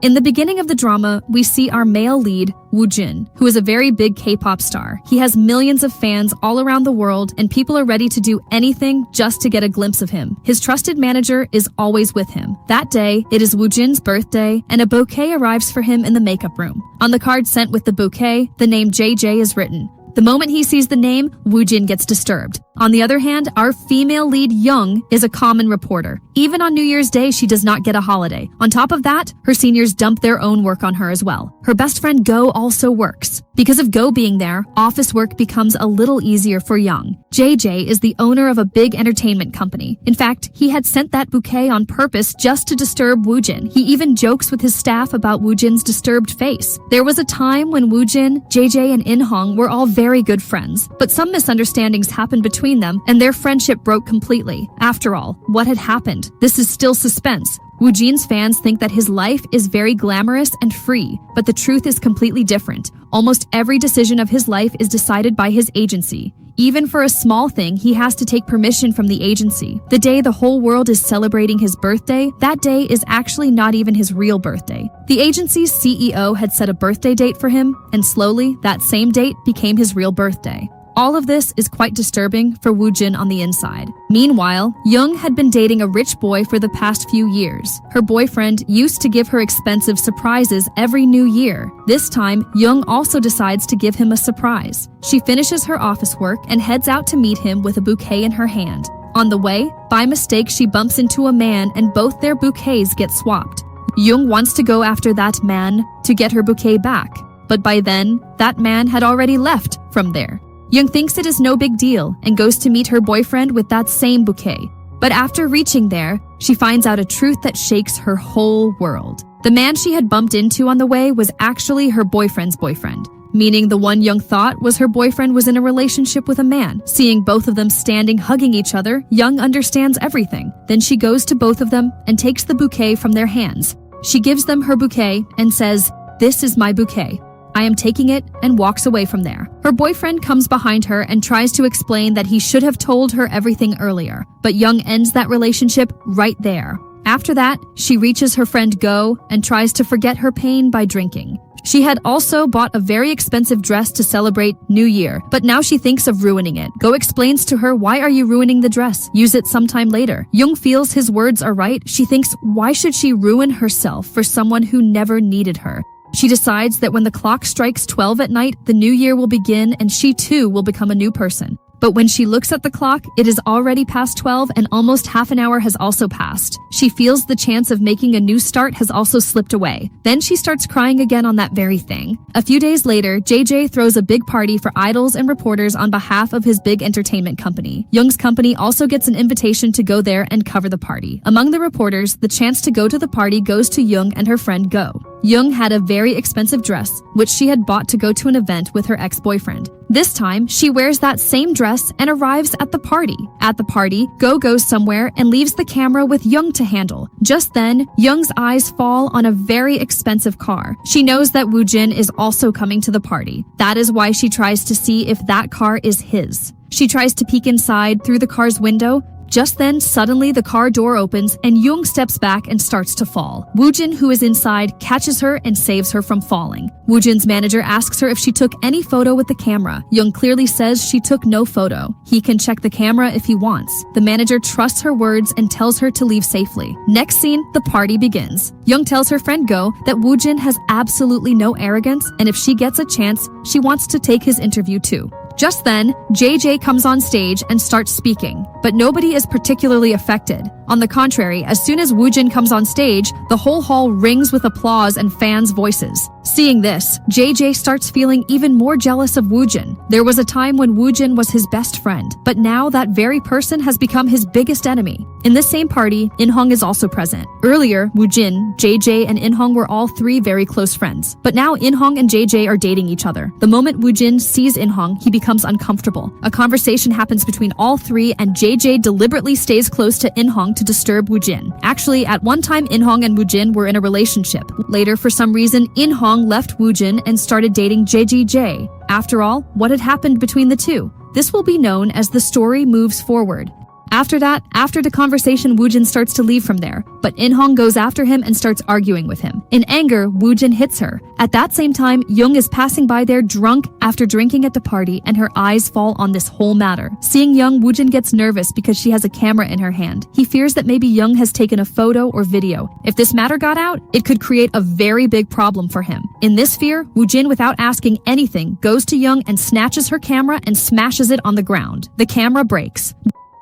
In the beginning of the drama, we see our male lead, Woojin, who is a very big K-pop star. He has millions of fans all around the world, and people are ready to do anything just to get a glimpse of him. His trusted manager is always with him. That day, it is Woojin's birthday, and a bouquet arrives for him in the makeup room. On the card sent with the bouquet, the name JJ is written. The moment he sees the name, Woojin gets disturbed. On the other hand, our female lead, Young, is a common reporter. Even on New Year's Day, she does not get a holiday. On top of that, her seniors dump their own work on her as well. Her best friend Go also works. Because of Go being there, office work becomes a little easier for Young. JJ is the owner of a big entertainment company. In fact, he had sent that bouquet on purpose just to disturb Woojin. He even jokes with his staff about Woojin's disturbed face. There was a time when Woojin, JJ, and In-hong were all very good friends, but some misunderstandings happened between them, and their friendship broke completely. After all, what had happened? This is still suspense. Woojin's fans think that his life is very glamorous and free, but the truth is completely different. Almost every decision of his life is decided by his agency. Even for a small thing, he has to take permission from the agency. The day the whole world is celebrating his birthday, that day is actually not even his real birthday. The agency's CEO had set a birthday date for him, and slowly, that same date became his real birthday. All of this is quite disturbing for Woojin on the inside. Meanwhile, Young had been dating a rich boy for the past few years. Her boyfriend used to give her expensive surprises every new year. This time, Young also decides to give him a surprise. She finishes her office work and heads out to meet him with a bouquet in her hand. On the way, by mistake, she bumps into a man and both their bouquets get swapped. Young wants to go after that man to get her bouquet back, but by then, that man had already left from there. Young thinks it is no big deal and goes to meet her boyfriend with that same bouquet. But after reaching there, she finds out a truth that shakes her whole world. The man she had bumped into on the way was actually her boyfriend's boyfriend, meaning the one Young thought was her boyfriend was in a relationship with a man. Seeing both of them standing hugging each other, Young understands everything. Then she goes to both of them and takes the bouquet from their hands. She gives them her bouquet and says, "This is my bouquet. I am taking it," and walks away from there. Her boyfriend comes behind her and tries to explain that he should have told her everything earlier, but Young ends that relationship right there. After that, she reaches her friend Go and tries to forget her pain by drinking. She had also bought a very expensive dress to celebrate New Year, but now she thinks of ruining it. Go explains to her, "Why are you ruining the dress? Use it sometime later." Young feels his words are right. She thinks, why should she ruin herself for someone who never needed her? She decides that when the clock strikes 12 at night, the new year will begin and she too will become a new person. But when she looks at the clock, it is already past 12 and almost half an hour has also passed. She feels the chance of making a new start has also slipped away. Then she starts crying again on that very thing. A few days later, JJ throws a big party for idols and reporters on behalf of his big entertainment company. Young's company also gets an invitation to go there and cover the party. Among the reporters, the chance to go to the party goes to Young and her friend Go. Young had a very expensive dress, which she had bought to go to an event with her ex-boyfriend. This time, she wears that same dress and arrives at the party. At the party, Go goes somewhere and leaves the camera with Young to handle. Just then, Young's eyes fall on a very expensive car. She knows that Woojin is also coming to the party. That is why she tries to see if that car is his. She tries to peek inside through the car's window. Just then, suddenly the car door opens and Young steps back and starts to fall. Woojin, who is inside, catches her and saves her from falling. Woojin's manager asks her if she took any photo with the camera. Young clearly says she took no photo. He can check the camera if he wants. The manager trusts her words and tells her to leave safely. Next scene, the party begins. Young tells her friend Go that Woojin has absolutely no arrogance and if she gets a chance, she wants to take his interview too. Just then, JJ comes on stage and starts speaking, but nobody is particularly affected. On the contrary, as soon as Woojin comes on stage, the whole hall rings with applause and fans' voices. Seeing this, JJ starts feeling even more jealous of Woojin. There was a time when Woojin was his best friend, but now that very person has become his biggest enemy. In this same party, In-hong is also present. Earlier, Woojin, JJ, and In-hong were all three very close friends, but now In-hong and JJ are dating each other. The moment Woojin sees In-hong, he becomes uncomfortable. A conversation happens between all three and JJ deliberately stays close to In-hong to disturb Woojin. Actually, at one time In-hong and Woojin were in a relationship. Later, for some reason, In-hong left Woojin and started dating JJ. After all, what had happened between the two? This will be known as the story moves forward. After the conversation, Woojin starts to leave from there, but In-hong goes after him and starts arguing with him. In anger, Woojin hits her. At that same time, Young is passing by there drunk after drinking at the party, and her eyes fall on this whole matter. Seeing Young, Woojin gets nervous because she has a camera in her hand. He fears that maybe Young has taken a photo or video. If this matter got out, it could create a very big problem for him. In this fear, Woojin, without asking anything, goes to Young and snatches her camera and smashes it on the ground. The camera breaks.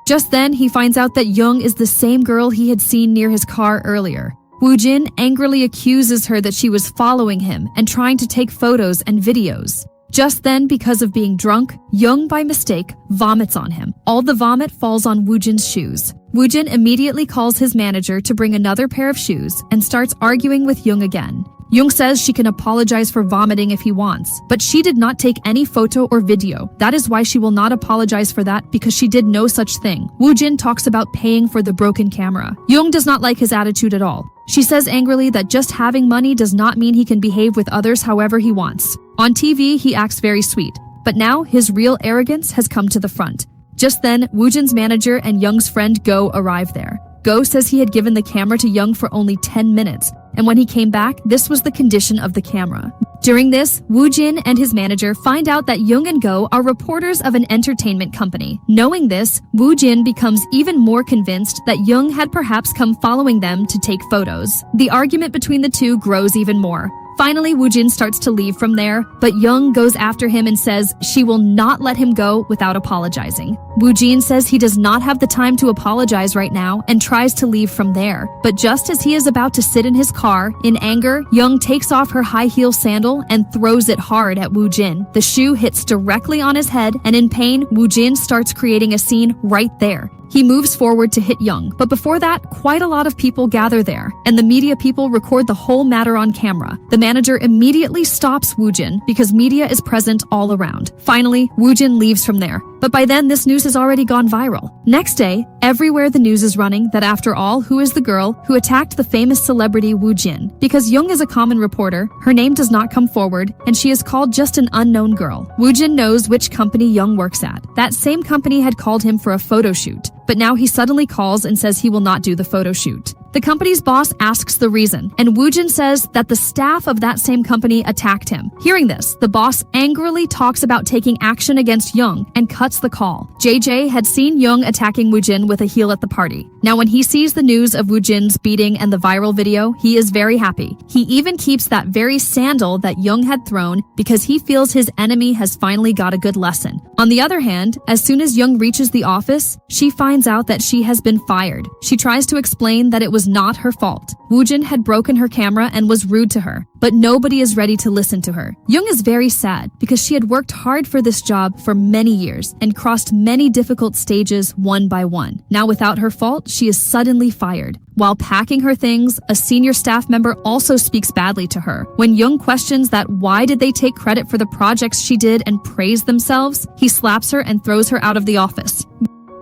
Just then, he finds out that Young is the same girl he had seen near his car earlier. Woojin angrily accuses her that she was following him and trying to take photos and videos. Just then, because of being drunk, Young, by mistake, vomits on him. All the vomit falls on Woojin's shoes. Woojin immediately calls his manager to bring another pair of shoes and starts arguing with Young again. Young says she can apologize for vomiting if he wants, but she did not take any photo or video. That is why she will not apologize for that, because she did no such thing. Woojin talks about paying for the broken camera. Young does not like his attitude at all. She says angrily that just having money does not mean he can behave with others however he wants. On TV, he acts very sweet, but now his real arrogance has come to the front. Just then, Woojin's manager and Young's friend Go arrive there. Go says he had given the camera to Young for only 10 minutes, and when he came back, this was the condition of the camera. During this, Woojin and his manager find out that Young and Go are reporters of an entertainment company. Knowing this, Woojin becomes even more convinced that Young had perhaps come following them to take photos. The argument between the two grows even more. Finally, Woojin starts to leave from there, but Young goes after him and says she will not let him go without apologizing. Woojin says he does not have the time to apologize right now and tries to leave from there. But just as he is about to sit in his car, in anger, Young takes off her high-heel sandal and throws it hard at Woojin. The shoe hits directly on his head, and in pain, Woojin starts creating a scene right there. He moves forward to hit Young, but before that, quite a lot of people gather there, and the media people record the whole matter on camera. The manager immediately stops Woojin because media is present all around. Finally, Woojin leaves from there, but by then this news has already gone viral. Next day, everywhere the news is running that after all, who is the girl who attacked the famous celebrity Woojin? Because Young is a common reporter, her name does not come forward, and she is called just an unknown girl. Woojin knows which company Young works at. That same company had called him for a photo shoot. But now he suddenly calls and says he will not do the photo shoot. The company's boss asks the reason, and Woojin says that the staff of that same company attacked him. Hearing this, the boss angrily talks about taking action against Young and cuts the call. JJ had seen Young attacking Woojin with a heel at the party. Now when he sees the news of Woojin's beating and the viral video, he is very happy. He even keeps that very sandal that Young had thrown because he feels his enemy has finally got a good lesson. On the other hand, as soon as Young reaches the office, she finds out that she has been fired. She tries to explain that it was not her fault. Woojin had broken her camera and was rude to her, but nobody is ready to listen to her. Young is very sad because she had worked hard for this job for many years and crossed many difficult stages one by one. Now without her fault, she is suddenly fired. While packing her things, a senior staff member also speaks badly to her. When Young questions that why did they take credit for the projects she did and praise themselves, he slaps her and throws her out of the office.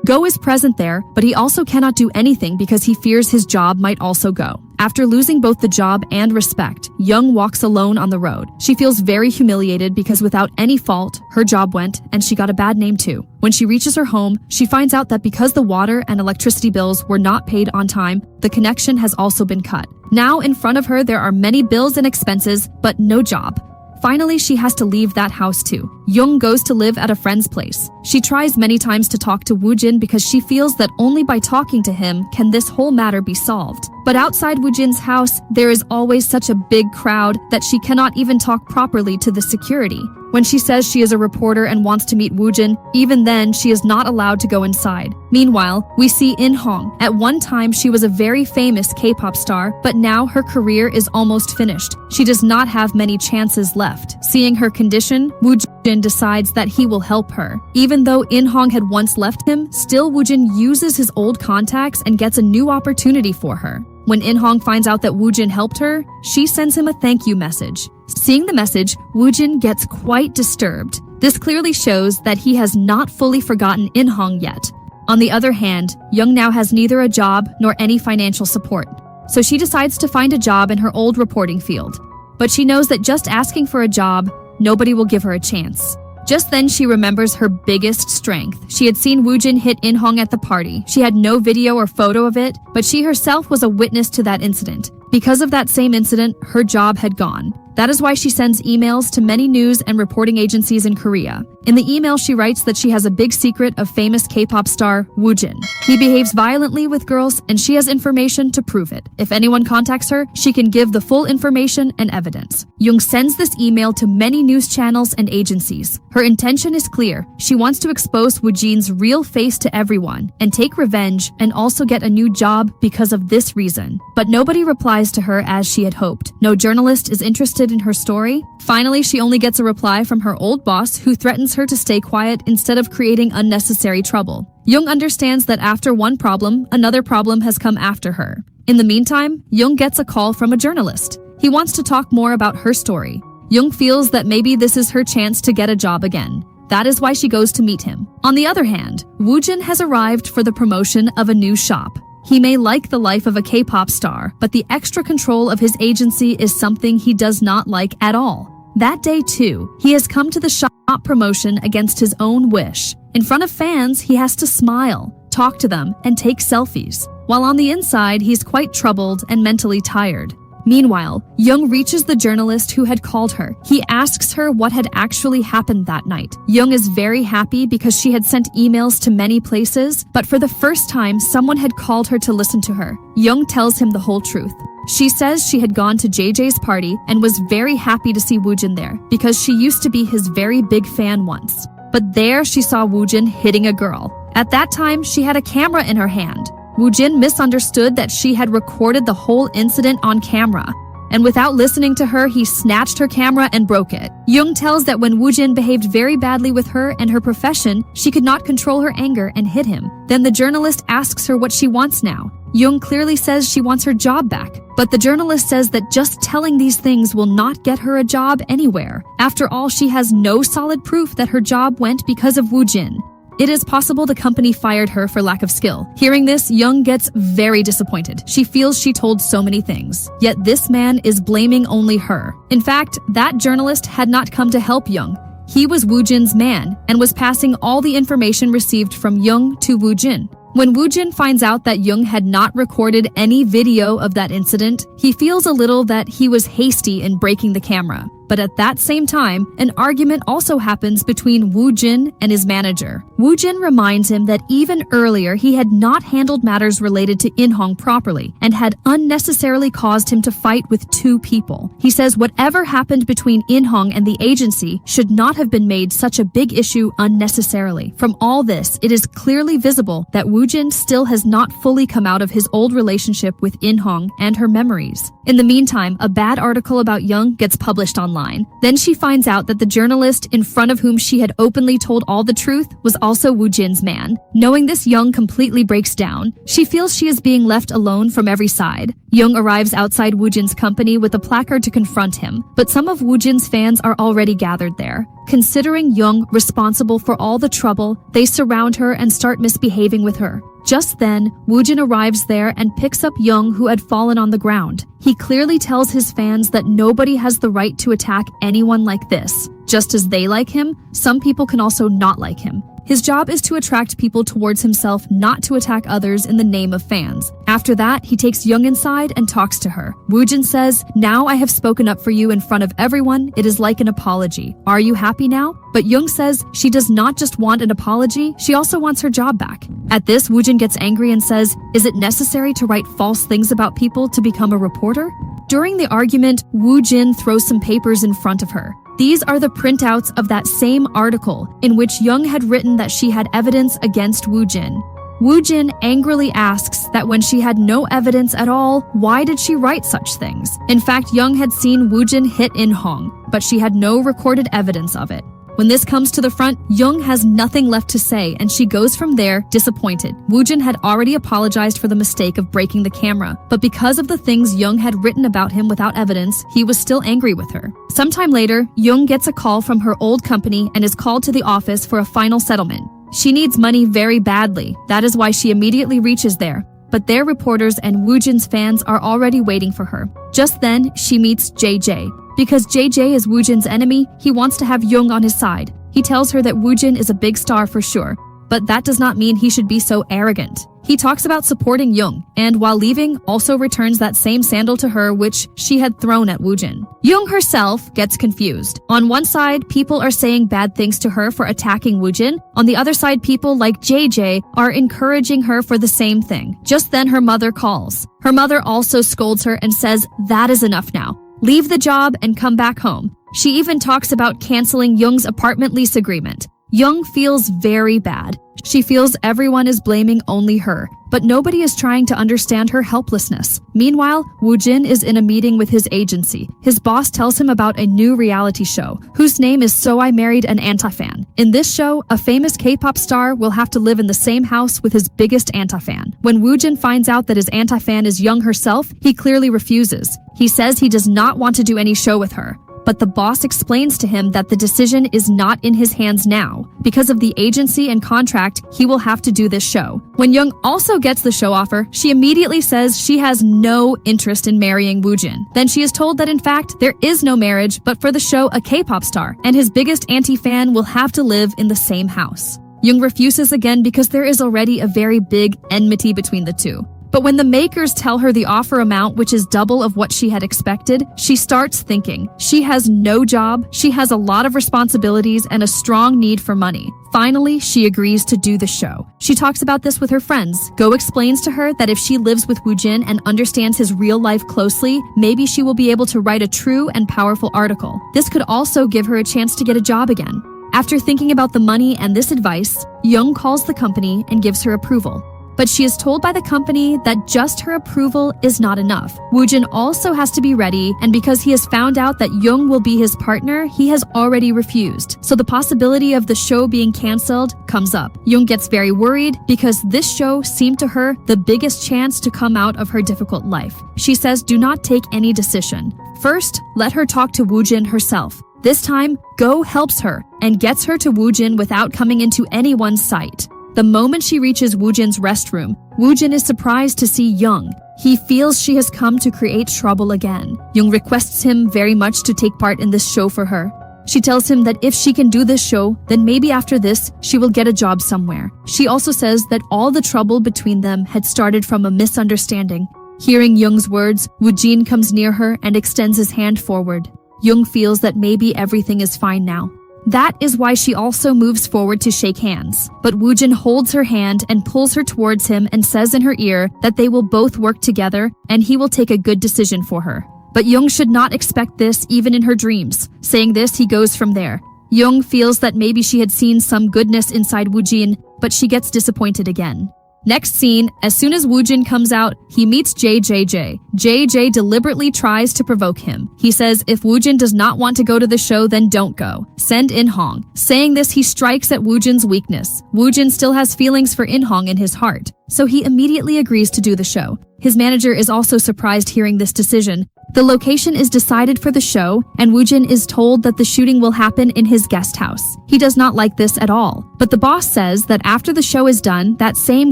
Go is present there, but he also cannot do anything because he fears his job might also go. After losing both the job and respect, Young walks alone on the road. She feels very humiliated because without any fault, her job went and she got a bad name too. When she reaches her home, she finds out that because the water and electricity bills were not paid on time, the connection has also been cut. Now in front of her, there are many bills and expenses, but no job. Finally, she has to leave that house too. Young goes to live at a friend's place. She tries many times to talk to Woojin because she feels that only by talking to him can this whole matter be solved. But outside Woojin's house, there is always such a big crowd that she cannot even talk properly to the security. When she says she is a reporter and wants to meet Woojin, even then she is not allowed to go inside. Meanwhile, we see In-hong. At one time, she was a very famous K-pop star, but now her career is almost finished. She does not have many chances left. Seeing her condition, Woojin decides that he will help her. Even though In-hong had once left him, still Woojin uses his old contacts and gets a new opportunity for her. When In-hong finds out that Woojin helped her, she sends him a thank you message. Seeing the message, Woojin gets quite disturbed. This clearly shows that he has not fully forgotten In-hong yet. On the other hand, Young now has neither a job nor any financial support. So she decides to find a job in her old reporting field. But she knows that just asking for a job, nobody will give her a chance. Just then she remembers her biggest strength. She had seen Woojin hit In-hong at the party. She had no video or photo of it, but she herself was a witness to that incident. Because of that same incident, her job had gone. That is why she sends emails to many news and reporting agencies in Korea. In the email, she writes that she has a big secret of famous K-pop star Woojin. He behaves violently with girls, and she has information to prove it. If anyone contacts her, she can give the full information and evidence. Young sends this email to many news channels and agencies. Her intention is clear. She wants to expose Woojin's real face to everyone and take revenge and also get a new job because of this reason. But nobody replies to her as she had hoped. No journalist is interested in her story. Finally, she only gets a reply from her old boss, who threatens her to stay quiet instead of creating unnecessary trouble. Young understands that after one problem, another problem has come after her. In the meantime, Young gets a call from a journalist. He wants to talk more about her story. Young feels that maybe this is her chance to get a job again. That is why she goes to meet him. On the other hand, Woojin has arrived for the promotion of a new shop. He may like the life of a K-pop star, but the extra control of his agency is something he does not like at all. That day too, he has come to the shop promotion against his own wish. In front of fans, he has to smile, talk to them, and take selfies. While on the inside, he's quite troubled and mentally tired. Meanwhile, Young reaches the journalist who had called her. He asks her what had actually happened that night. Young is very happy because she had sent emails to many places, but for the first time, someone had called her to listen to her. Young tells him the whole truth. She says she had gone to JJ's party and was very happy to see Woojin there because she used to be his very big fan once. But there she saw Woojin hitting a girl. At that time, she had a camera in her hand. Woojin misunderstood that she had recorded the whole incident on camera, and without listening to her, he snatched her camera and broke it. Young tells that when Woojin behaved very badly with her and her profession, she could not control her anger and hit him. Then the journalist asks her what she wants now. Young clearly says she wants her job back, but the journalist says that just telling these things will not get her a job anywhere. After all, she has no solid proof that her job went because of Woojin. It is possible the company fired her for lack of skill. Hearing this, Young gets very disappointed. She feels she told so many things. Yet this man is blaming only her. In fact, that journalist had not come to help Young. He was Woojin's man and was passing all the information received from Young to Woojin. When Woojin finds out that Young had not recorded any video of that incident, he feels a little that he was hasty in breaking the camera. But at that same time, an argument also happens between Woojin and his manager. Woojin reminds him that even earlier he had not handled matters related to In-hong properly and had unnecessarily caused him to fight with two people. He says whatever happened between In-hong and the agency should not have been made such a big issue unnecessarily. From all this, it is clearly visible that Woojin still has not fully come out of his old relationship with In-hong and her memories. In the meantime, a bad article about Young gets published online. Then she finds out that the journalist in front of whom she had openly told all the truth was also Woojin's man. Knowing this, Young completely breaks down. She feels she is being left alone from every side. Young arrives outside Woojin's company with a placard to confront him, but some of Woojin's fans are already gathered there. Considering Young responsible for all the trouble, they surround her and start misbehaving with her. Just then, Woojin arrives there and picks up Young, who had fallen on the ground. He clearly tells his fans that nobody has the right to attack anyone like this. Just as they like him, some people can also not like him. His job is to attract people towards himself, not to attack others in the name of fans. After that, he takes Young inside and talks to her. Woojin says, "Now I have spoken up for you in front of everyone. It is like an apology. Are you happy now?" But Young says she does not just want an apology, she also wants her job back. At this, Woojin gets angry and says, "Is it necessary to write false things about people to become a reporter?" During the argument, Woojin throws some papers in front of her. These are the printouts of that same article in which Young had written that she had evidence against Woojin. Woojin angrily asks that when she had no evidence at all, why did she write such things? In fact, Young had seen Woojin hit In-hong, but she had no recorded evidence of it. When this comes to the front, Young has nothing left to say, and she goes from there disappointed. Woojin had already apologized for the mistake of breaking the camera, but because of the things Young had written about him without evidence, he was still angry with her. Sometime later, Young gets a call from her old company and is called to the office for a final settlement. She needs money very badly. That is why she immediately reaches there. but their reporters and Woojin's fans are already waiting for her. Just then, she meets JJ. Because JJ is Woojin's enemy, he wants to have Young on his side. He tells her that Woojin is a big star for sure, but that does not mean he should be so arrogant. He talks about supporting Young, and while leaving, also returns that same sandal to her which she had thrown at Woojin. Young herself gets confused. On one side, people are saying bad things to her for attacking Woojin. On the other side, people like JJ are encouraging her for the same thing. Just then, her mother calls. Her mother also scolds her and says, "That is enough now. Leave the job and come back home." She even talks about canceling Young's apartment lease agreement. Young feels very bad. She feels everyone is blaming only her, but nobody is trying to understand her helplessness. Meanwhile, Woojin is in a meeting with his agency. His boss tells him about a new reality show, whose name is So I Married an Anti-Fan. In this show, a famous K-pop star will have to live in the same house with his biggest anti-fan. When Woojin finds out that his anti-fan is Young herself, he clearly refuses. He says he does not want to do any show with her. But the boss explains to him that the decision is not in his hands now. Because of the agency and contract, he will have to do this show. When Young also gets the show offer, she immediately says she has no interest in marrying Woojin. Then she is told that in fact, there is no marriage, but for the show, a K-pop star and his biggest anti-fan will have to live in the same house. Young refuses again because there is already a very big enmity between the two. But when the makers tell her the offer amount, which is double of what she had expected, she starts thinking. She has no job, she has a lot of responsibilities, and a strong need for money. Finally, she agrees to do the show. She talks about this with her friends. Go explains to her that if she lives with Woojin and understands his real life closely, maybe she will be able to write a true and powerful article. This could also give her a chance to get a job again. After thinking about the money and this advice, Young calls the company and gives her approval. But she is told by the company that just her approval is not enough. Woojin also has to be ready, and because he has found out that Young will be his partner, he has already refused. So the possibility of the show being cancelled comes up. Young gets very worried because this show seemed to her the biggest chance to come out of her difficult life. She says do not take any decision. First, let her talk to Woojin herself. This time, Go helps her and gets her to Woojin without coming into anyone's sight. The moment she reaches Woojin's restroom, Woojin is surprised to see Young. He feels she has come to create trouble again. Young requests him very much to take part in this show for her. She tells him that if she can do this show, then maybe after this, she will get a job somewhere. She also says that all the trouble between them had started from a misunderstanding. Hearing Young's words, Woojin comes near her and extends his hand forward. Young feels that maybe everything is fine now. That is why she also moves forward to shake hands. But Woojin holds her hand and pulls her towards him and says in her ear that they will both work together and he will take a good decision for her. But Young should not expect this even in her dreams. Saying this, he goes from there. Young feels that maybe she had seen some goodness inside Woojin, but she gets disappointed again. Next scene, as soon as Woojin comes out, he meets JJJ. JJ deliberately tries to provoke him. He says if Woojin does not want to go to the show, then don't go. Send In-hong. Saying this, he strikes at Woojin's weakness. Woojin still has feelings for In-hong in his heart, so he immediately agrees to do the show. His manager is also surprised hearing this decision. The location is decided for the show, and Woojin is told that the shooting will happen in his guest house. He does not like this at all, but the boss says that after the show is done, that same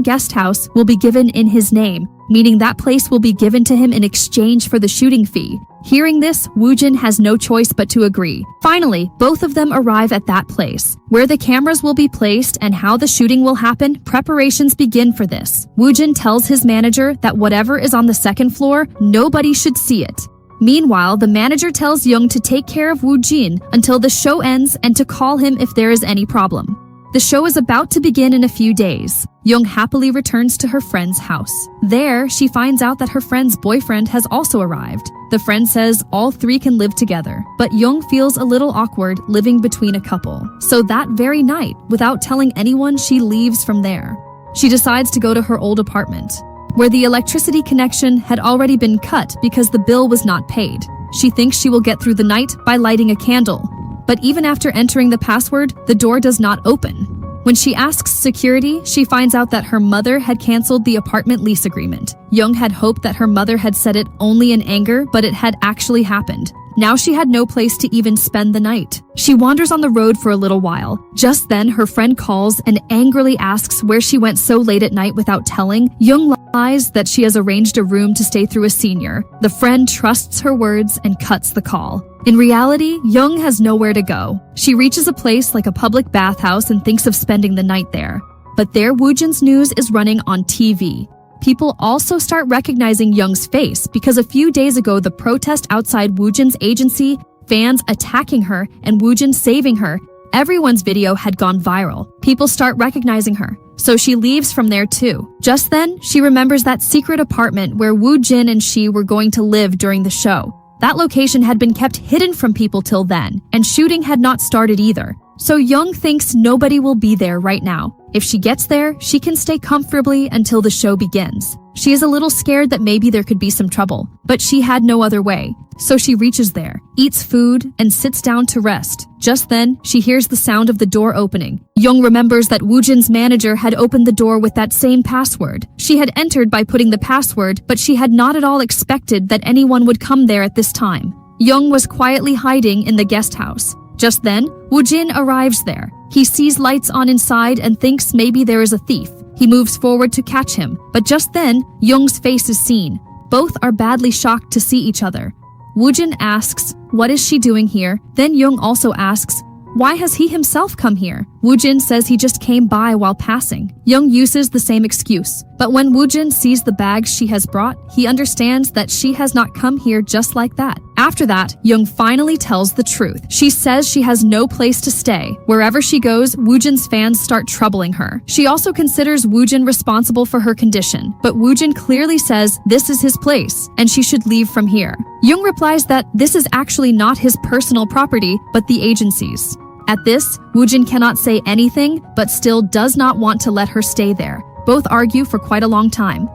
guest house will be given in his name, meaning that place will be given to him in exchange for the shooting fee. Hearing this, Woojin has no choice but to agree. Finally, both of them arrive at that place. Where the cameras will be placed and how the shooting will happen, preparations begin for this. Woojin tells his manager that whatever is on the second floor, nobody should see it. Meanwhile, the manager tells Young to take care of Woojin until the show ends and to call him if there is any problem. The show is about to begin in a few days. Young happily returns to her friend's house. There, she finds out that her friend's boyfriend has also arrived. The friend says all three can live together, but Young feels a little awkward living between a couple. So that very night, without telling anyone, she leaves from there. She decides to go to her old apartment, where the electricity connection had already been cut because the bill was not paid. She thinks she will get through the night by lighting a candle. But even after entering the password, the door does not open. When she asks security, she finds out that her mother had canceled the apartment lease agreement. Young had hoped that her mother had said it only in anger, but it had actually happened. Now she had no place to even spend the night. She wanders on the road for a little while. Just then, her friend calls and angrily asks where she went so late at night without telling. Young lies that she has arranged a room to stay through a senior. The friend trusts her words and cuts the call. In reality, Young has nowhere to go. She reaches a place like a public bathhouse and thinks of spending the night there. But there, Woojin's news is running on TV. People also start recognizing Young's face because a few days ago the protest outside Woojin's agency, fans attacking her and Woojin saving her, everyone's video had gone viral. People start recognizing her, so she leaves from there too. Just then, she remembers that secret apartment where Woojin and she were going to live during the show. That location had been kept hidden from people till then, and shooting had not started either. So Young thinks nobody will be there right now. If she gets there, she can stay comfortably until the show begins. She is a little scared that maybe there could be some trouble, but she had no other way. So she reaches there, eats food, and sits down to rest. Just then, she hears the sound of the door opening. Young remembers that Woojin's manager had opened the door with that same password. She had entered by putting the password, but she had not at all expected that anyone would come there at this time. Young was quietly hiding in the guest house. Just then, Woojin arrives there. He sees lights on inside and thinks maybe there is a thief. He moves forward to catch him, but just then, Young's face is seen. Both are badly shocked to see each other. Woojin asks, "What is she doing here?" Then Young also asks, "Why has he himself come here?" Woojin says he just came by while passing. Young uses the same excuse, but when Woojin sees the bags she has brought, he understands that she has not come here just like that. After that, Young finally tells the truth. She says she has no place to stay. Wherever she goes, Woojin's fans start troubling her. She also considers Woojin responsible for her condition, but Woojin clearly says this is his place, and she should leave from here. Young replies that this is actually not his personal property, but the agency's. At this, Woojin cannot say anything, but still does not want to let her stay there. Both argue for quite a long time.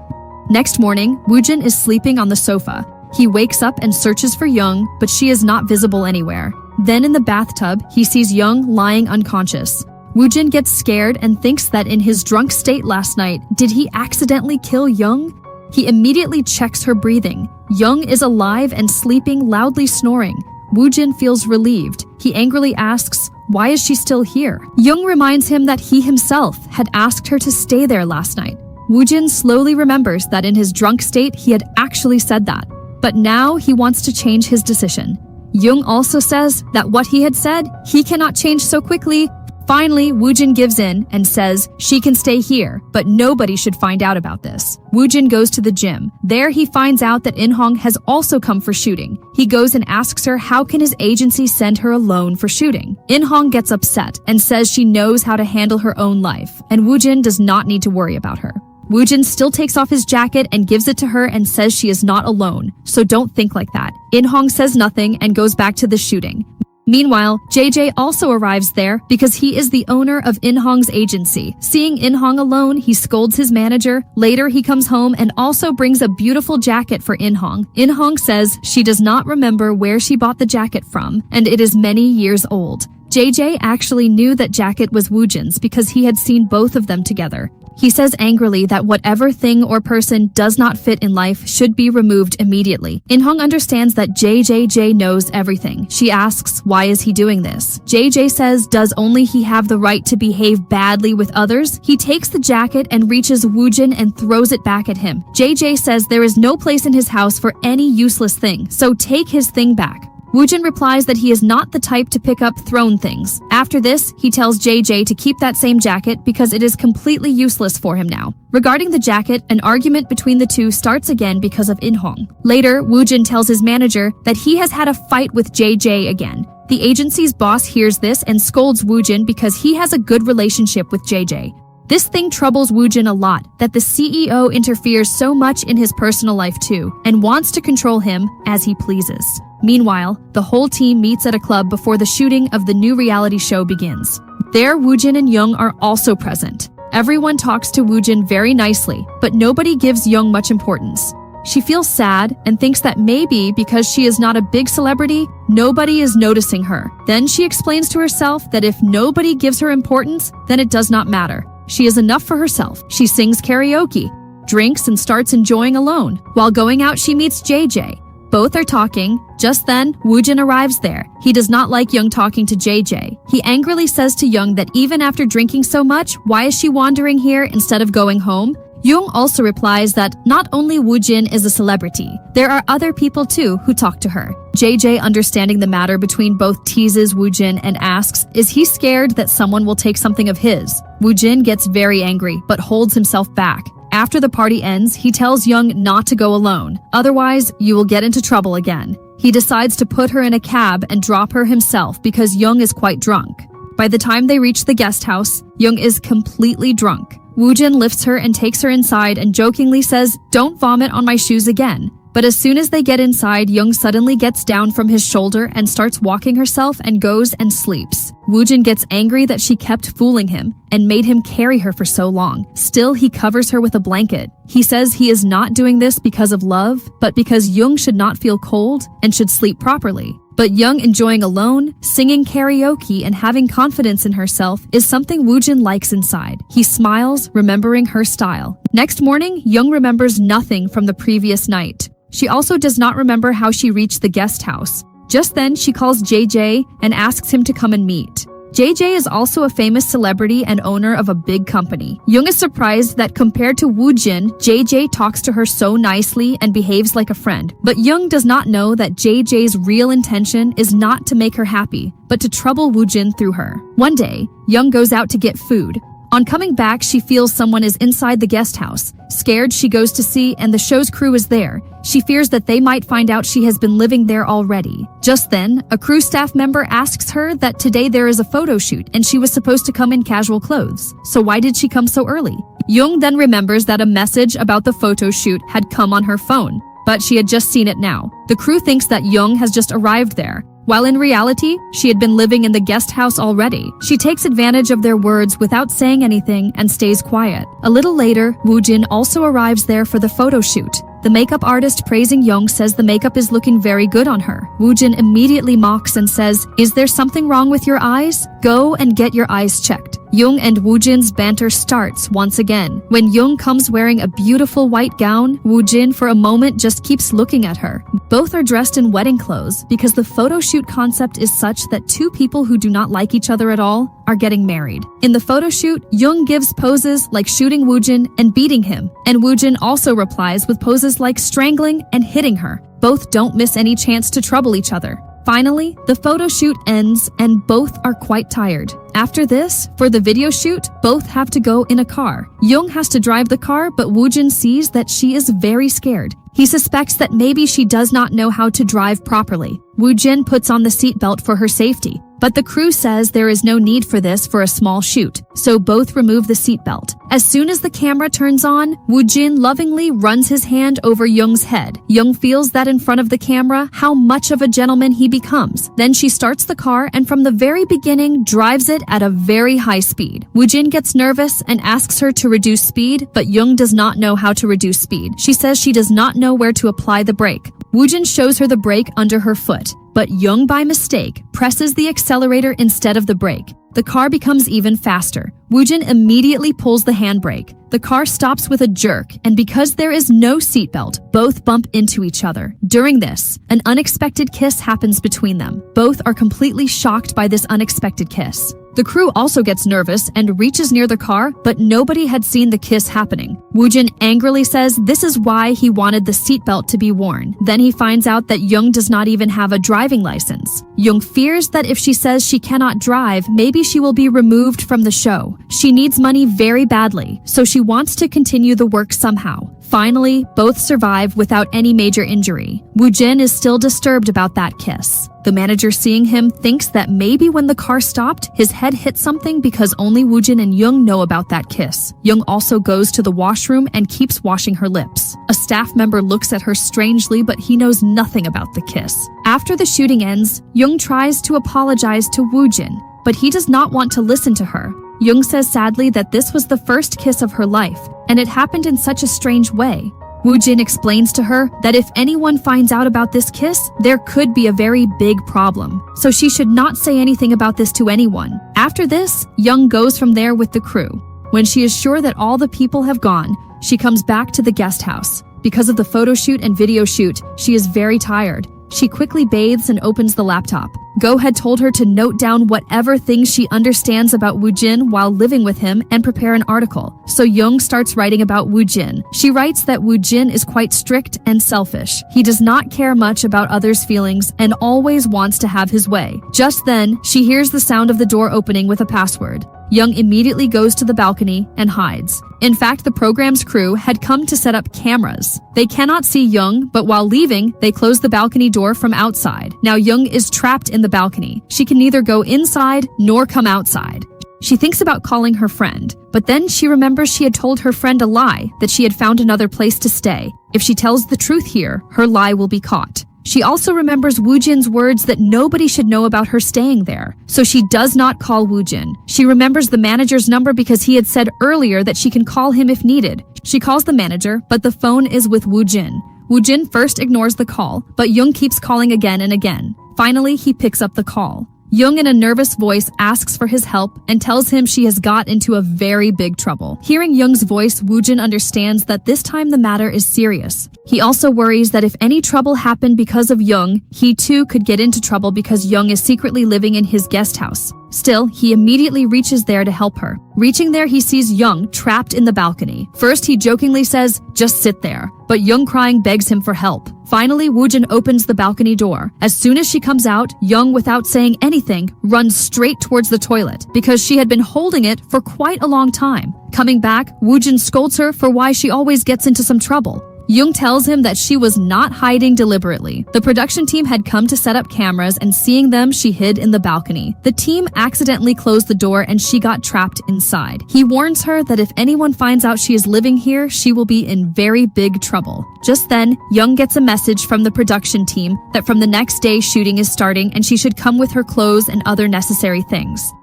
Next morning, Woojin is sleeping on the sofa. He wakes up and searches for Young, but she is not visible anywhere. Then in the bathtub, he sees Young lying unconscious. Woojin gets scared and thinks that in his drunk state last night, did he accidentally kill Young? He immediately checks her breathing. Young is alive and sleeping, loudly snoring. Woojin feels relieved. He angrily asks, "Why is she still here?" Young reminds him that he himself had asked her to stay there last night. Woojin slowly remembers that in his drunk state he had actually said that, but now he wants to change his decision. Young also says that what he had said, he cannot change so quickly. Finally, Woojin gives in and says she can stay here, but nobody should find out about this. Woojin goes to the gym. There he finds out that In-hong has also come for shooting. He goes and asks her how can his agency send her alone for shooting. In-hong gets upset and says she knows how to handle her own life, and Woojin does not need to worry about her. Woojin still takes off his jacket and gives it to her and says she is not alone, so don't think like that. In-hong says nothing and goes back to the shooting. Meanwhile, JJ also arrives there because he is the owner of In-hong's agency. Seeing In-hong alone, he scolds his manager. Later, he comes home and also brings a beautiful jacket for In-hong. In-hong says she does not remember where she bought the jacket from, and it is many years old. JJ actually knew that jacket was Woojin's because he had seen both of them together. He says angrily that whatever thing or person does not fit in life should be removed immediately. In-hong understands that JJ knows everything. She asks, why is he doing this? JJ says, does only he have the right to behave badly with others? He takes the jacket and reaches Woojin and throws it back at him. JJ says there is no place in his house for any useless thing, so take his thing back. Woojin replies that he is not the type to pick up thrown things. After this, he tells JJ to keep that same jacket because it is completely useless for him now. Regarding the jacket, an argument between the two starts again because of In-hong. Later, Woojin tells his manager that he has had a fight with JJ again. The agency's boss hears this and scolds Woojin because he has a good relationship with JJ. This thing troubles Woojin a lot, that the CEO interferes so much in his personal life too, and wants to control him as he pleases. Meanwhile, the whole team meets at a club before the shooting of the new reality show begins. There, Woojin and Young are also present. Everyone talks to Woojin very nicely, but nobody gives Young much importance. She feels sad and thinks that maybe because she is not a big celebrity, nobody is noticing her. Then she explains to herself that if nobody gives her importance, then it does not matter. She is enough for herself. She sings karaoke, drinks, and starts enjoying alone. While going out, she meets JJ. Both are talking. Just then, Woojin arrives there. He does not like Young talking to JJ. He angrily says to Young that even after drinking so much, why is she wandering here instead of going home? Young also replies that not only Woojin is a celebrity, there are other people too who talk to her. JJ, understanding the matter between both, teases Woojin and asks, is he scared that someone will take something of his? Woojin gets very angry, but holds himself back. After the party ends, he tells Young not to go alone. Otherwise, you will get into trouble again. He decides to put her in a cab and drop her himself because Young is quite drunk. By the time they reach the guest house, Young is completely drunk. Woojin lifts her and takes her inside and jokingly says, "Don't vomit on my shoes again." But as soon as they get inside, Young suddenly gets down from his shoulder and starts walking herself and goes and sleeps. Woojin gets angry that she kept fooling him and made him carry her for so long. Still, he covers her with a blanket. He says he is not doing this because of love, but because Young should not feel cold and should sleep properly. But Young enjoying alone, singing karaoke, and having confidence in herself is something Woojin likes inside. He smiles, remembering her style. Next morning, Young remembers nothing from the previous night. She also does not remember how she reached the guest house. Just then, she calls JJ and asks him to come and meet. JJ is also a famous celebrity and owner of a big company. Young is surprised that compared to Woojin, JJ talks to her so nicely and behaves like a friend. But Young does not know that JJ's real intention is not to make her happy, but to trouble Woojin through her. One day, Young goes out to get food. On coming back, she feels someone is inside the guest house. Scared, she goes to see, and the show's crew is there. She fears that they might find out she has been living there already. Just then, a crew staff member asks her that today there is a photo shoot and she was supposed to come in casual clothes. So why did she come so early? Young then remembers that a message about the photo shoot had come on her phone, but she had just seen it now. The crew thinks that Young has just arrived there, while in reality, she had been living in the guest house already. She takes advantage of their words without saying anything and stays quiet. A little later, Woojin also arrives there for the photo shoot. The makeup artist praising Young says the makeup is looking very good on her. Woojin immediately mocks and says, "Is there something wrong with your eyes? Go and get your eyes checked." Young and Woojin's banter starts once again. When Young comes wearing a beautiful white gown, Woojin for a moment just keeps looking at her. Both are dressed in wedding clothes because the photo shoot concept is such that two people who do not like each other at all are getting married. In the photo shoot, Young gives poses like shooting Woojin and beating him, and Woojin also replies with poses like strangling and hitting her. Both don't miss any chance to trouble each other. Finally, the photo shoot ends and both are quite tired. After this, for the video shoot, both have to go in a car. Young has to drive the car, but Woojin sees that she is very scared. He suspects that maybe she does not know how to drive properly. Woojin puts on the seatbelt for her safety, but the crew says there is no need for this for a small shoot, so both remove the seatbelt. As soon as the camera turns on, Woojin lovingly runs his hand over Young's head. Young feels that in front of the camera how much of a gentleman he becomes. Then she starts the car and from the very beginning drives it at a very high speed. Woojin gets nervous and asks her to reduce speed, but Young does not know how to reduce speed. She says she does not know where to apply the brake. Woojin shows her the brake under her foot, but Young by mistake presses the accelerator instead of the brake. The car becomes even faster. Woojin immediately pulls the handbrake. The car stops with a jerk, and because there is no seatbelt, both bump into each other. During this, an unexpected kiss happens between them. Both are completely shocked by this unexpected kiss. The crew also gets nervous and reaches near the car, but nobody had seen the kiss happening. Woojin angrily says this is why he wanted the seatbelt to be worn. Then he finds out that Young does not even have a driving license. Young fears that if she says she cannot drive, maybe she will be removed from the show. She needs money very badly, so she wants to continue the work somehow. Finally, both survive without any major injury. Woojin is still disturbed about that kiss. The manager seeing him thinks that maybe when the car stopped, his head hit something because only Woojin and Young know about that kiss. Young also goes to the washroom and keeps washing her lips. A staff member looks at her strangely, but he knows nothing about the kiss. After the shooting ends, Young tries to apologize to Woojin, but he does not want to listen to her. Young says sadly that this was the first kiss of her life, and it happened in such a strange way. Woojin explains to her that if anyone finds out about this kiss, there could be a very big problem, so she should not say anything about this to anyone. After this, Young goes from there with the crew. When she is sure that all the people have gone, she comes back to the guest house. Because of the photo shoot and video shoot, she is very tired. She quickly bathes and opens the laptop. Go had told her to note down whatever things she understands about Woojin while living with him and prepare an article. So Young starts writing about Woojin. She writes that Woojin is quite strict and selfish. He does not care much about others' feelings and always wants to have his way. Just then, she hears the sound of the door opening with a password. Young immediately goes to the balcony and hides. In fact, the program's crew had come to set up cameras. They cannot see Young, but while leaving, they close the balcony door from outside. Now Young is trapped in the balcony. She can neither go inside nor come outside. She thinks about calling her friend, but then she remembers she had told her friend a lie, that she had found another place to stay. If she tells the truth here, her lie will be caught. She also remembers Woojin's words that nobody should know about her staying there, so she does not call Woojin. She remembers the manager's number because he had said earlier that she can call him if needed. She calls the manager, but the phone is with Woojin. Woojin first ignores the call, but Young keeps calling again and again. Finally, he picks up the call. Young, in a nervous voice, asks for his help and tells him she has got into a very big trouble. Hearing Young's voice, Woojin understands that this time the matter is serious. He also worries that if any trouble happened because of Young, he too could get into trouble because Young is secretly living in his guest house. Still, he immediately reaches there to help her. Reaching there, he sees Young trapped in the balcony. First, he jokingly says, "Just sit there," but Young, crying, begs him for help. Finally, Woojin opens the balcony door. As soon as she comes out, Young, without saying anything, runs straight towards the toilet because she had been holding it for quite a long time. Coming back, Woojin scolds her for why she always gets into some trouble. Young tells him that she was not hiding deliberately. The production team had come to set up cameras, and seeing them, she hid in the balcony. The team accidentally closed the door and she got trapped inside. He warns her that if anyone finds out she is living here, she will be in very big trouble. Just then, Young gets a message from the production team that from the next day shooting is starting and she should come with her clothes and other necessary things.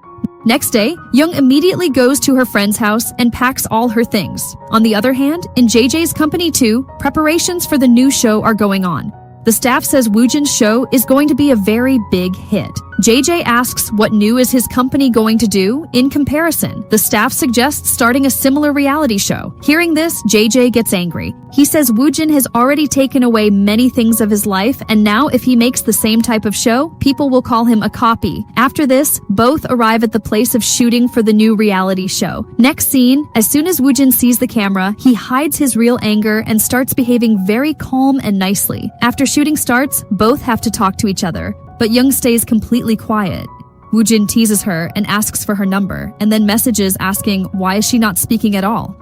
Next day, Young immediately goes to her friend's house and packs all her things. On the other hand, in JJ's company too, preparations for the new show are going on. The staff says Woojin's show is going to be a very big hit. JJ asks what new is his company going to do. In comparison, the staff suggests starting a similar reality show. Hearing this, JJ gets angry. He says Woojin has already taken away many things of his life, and now if he makes the same type of show, people will call him a copy. After this, both arrive at the place of shooting for the new reality show. Next scene, as soon as Woojin sees the camera, he hides his real anger and starts behaving very calm and nicely. After shooting starts, both have to talk to each other, but Young stays completely quiet. Woojin teases her and asks for her number, and then messages asking why is she not speaking at all.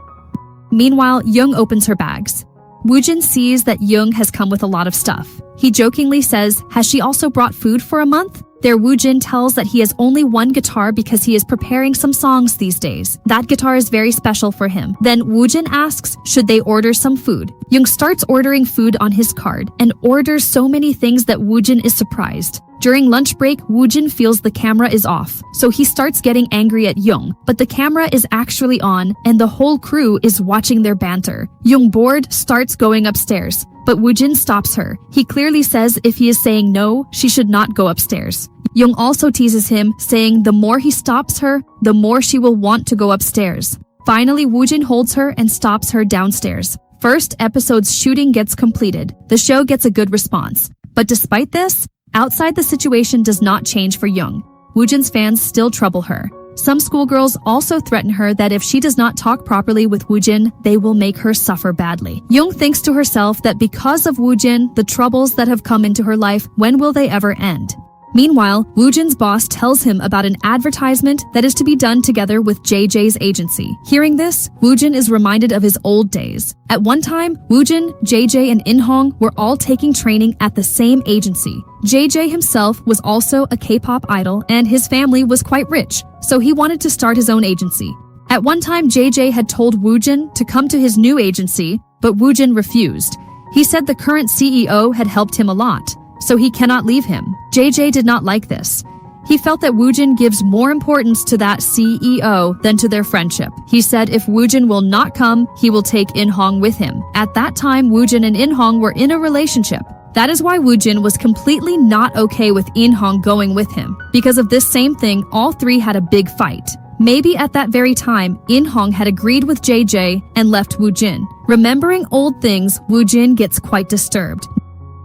Meanwhile, Young opens her bags. Woojin sees that Young has come with a lot of stuff. He jokingly says, has she also brought food for a month? There, Woojin tells that he has only one guitar because he is preparing some songs these days. That guitar is very special for him. Then Woojin asks, should they order some food? Young starts ordering food on his card and orders so many things that Woojin is surprised. During lunch break, Woojin feels the camera is off, so he starts getting angry at Young, but the camera is actually on and the whole crew is watching their banter. Young, bored, starts going upstairs, but Woojin stops her. He clearly says if he is saying no, she should not go upstairs. Young also teases him, saying the more he stops her, the more she will want to go upstairs. Finally, Woojin holds her and stops her downstairs. First episode's shooting gets completed. The show gets a good response. But despite this, outside the situation does not change for Young. Woojin's fans still trouble her. Some schoolgirls also threaten her that if she does not talk properly with Woojin, they will make her suffer badly. Young thinks to herself that because of Woojin, the troubles that have come into her life, when will they ever end? Meanwhile, Woojin's boss tells him about an advertisement that is to be done together with JJ's agency. Hearing this, Woojin is reminded of his old days. At one time, Woojin, JJ, and In-hong were all taking training at the same agency. JJ himself was also a K-pop idol, and his family was quite rich, so he wanted to start his own agency. At one time, JJ had told Woojin to come to his new agency, but Woojin refused. He said the current CEO had helped him a lot, so he cannot leave him. JJ did not like this. He felt that Woojin gives more importance to that CEO than to their friendship. He said if Woojin will not come, he will take In-hong with him. At that time, Woojin and In-hong were in a relationship. That is why Woojin was completely not okay with In-hong going with him. Because of this same thing, all three had a big fight. Maybe at that very time, In-hong had agreed with JJ and left Woojin. Remembering old things, Woojin gets quite disturbed.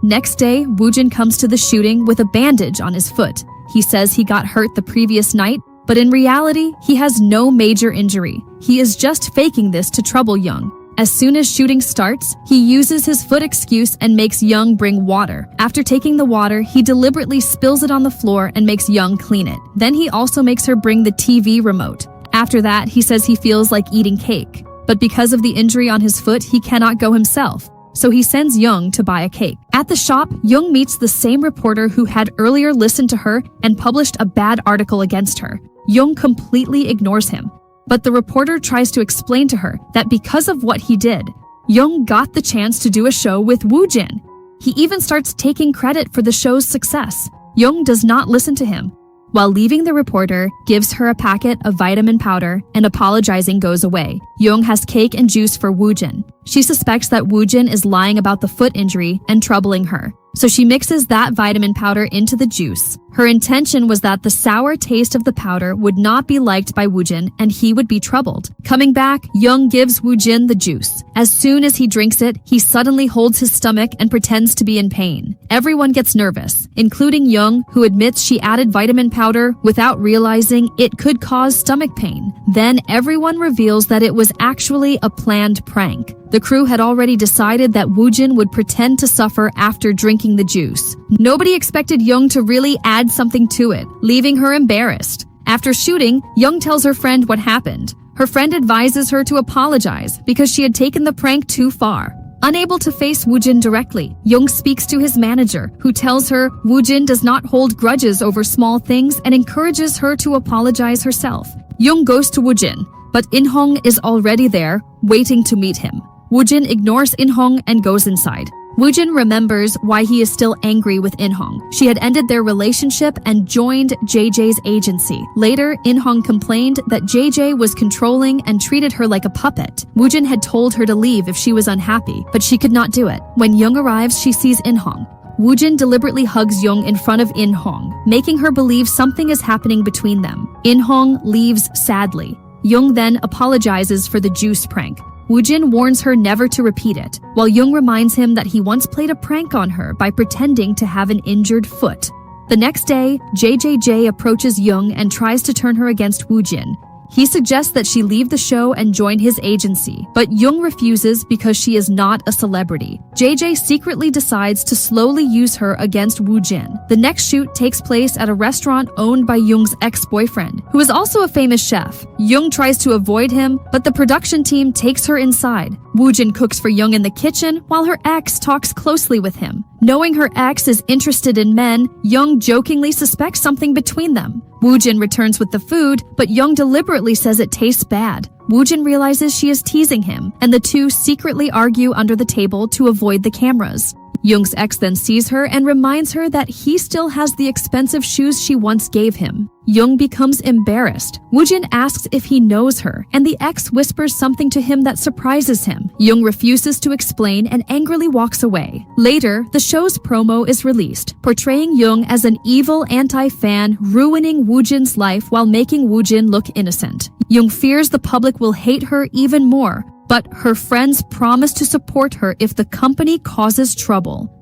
Next day, Woojin comes to the shooting with a bandage on his foot. He says he got hurt the previous night, but in reality, he has no major injury. He is just faking this to trouble Young. As soon as shooting starts, he uses his foot excuse and makes Young bring water. After taking the water, he deliberately spills it on the floor and makes Young clean it. Then he also makes her bring the TV remote. After that, he says he feels like eating cake. But because of the injury on his foot, he cannot go himself. So he sends Young to buy a cake. At the shop, Young meets the same reporter who had earlier listened to her and published a bad article against her. Young completely ignores him. But the reporter tries to explain to her that because of what he did, Young got the chance to do a show with Woojin. He even starts taking credit for the show's success. Young does not listen to him. While leaving, the reporter gives her a packet of vitamin powder and apologizing goes away. Young has cake and juice for Woojin. She suspects that Woojin is lying about the foot injury and troubling her. So she mixes that vitamin powder into the juice. Her intention was that the sour taste of the powder would not be liked by Woojin and he would be troubled. Coming back, Young gives Woojin the juice. As soon as he drinks it, he suddenly holds his stomach and pretends to be in pain. Everyone gets nervous, including Young, who admits she added vitamin powder without realizing it could cause stomach pain. Then everyone reveals that it was actually a planned prank. The crew had already decided that Woojin would pretend to suffer after drinking the juice. Nobody expected Young to really add something to it, leaving her embarrassed. After shooting, Young tells her friend what happened. Her friend advises her to apologize because she had taken the prank too far. Unable to face Woojin directly, Young speaks to his manager, who tells her Woojin does not hold grudges over small things and encourages her to apologize herself. Young goes to Woojin, but In-hong is already there, waiting to meet him. Woojin ignores In-hong and goes inside. Woojin remembers why he is still angry with In-hong. She had ended their relationship and joined JJ's agency. Later, In-hong complained that JJ was controlling and treated her like a puppet. Woojin had told her to leave if she was unhappy, but she could not do it. When Young arrives, she sees In-hong. Woojin deliberately hugs Young in front of In-hong, making her believe something is happening between them. In-hong leaves sadly. Young then apologizes for the juice prank. Woojin warns her never to repeat it, while Young reminds him that he once played a prank on her by pretending to have an injured foot. The next day, JJJ approaches Young and tries to turn her against Woojin. He suggests that she leave the show and join his agency, but Young refuses because she is not a celebrity. JJ secretly decides to slowly use her against Woojin. The next shoot takes place at a restaurant owned by Young's ex-boyfriend, who is also a famous chef. Young tries to avoid him, but the production team takes her inside. Woojin cooks for Young in the kitchen while her ex talks closely with him. Knowing her ex is interested in men, Young jokingly suspects something between them. Woojin returns with the food, but Young deliberately says it tastes bad. Woojin realizes she is teasing him, and the two secretly argue under the table to avoid the cameras. Young's ex then sees her and reminds her that he still has the expensive shoes she once gave him. Young becomes embarrassed. Woojin asks if he knows her, and the ex whispers something to him that surprises him. Young refuses to explain and angrily walks away. Later, the show's promo is released, portraying Young as an evil anti-fan ruining Woojin's life while making Woojin look innocent. Young fears the public will hate her even more, but her friends promise to support her if the company causes trouble.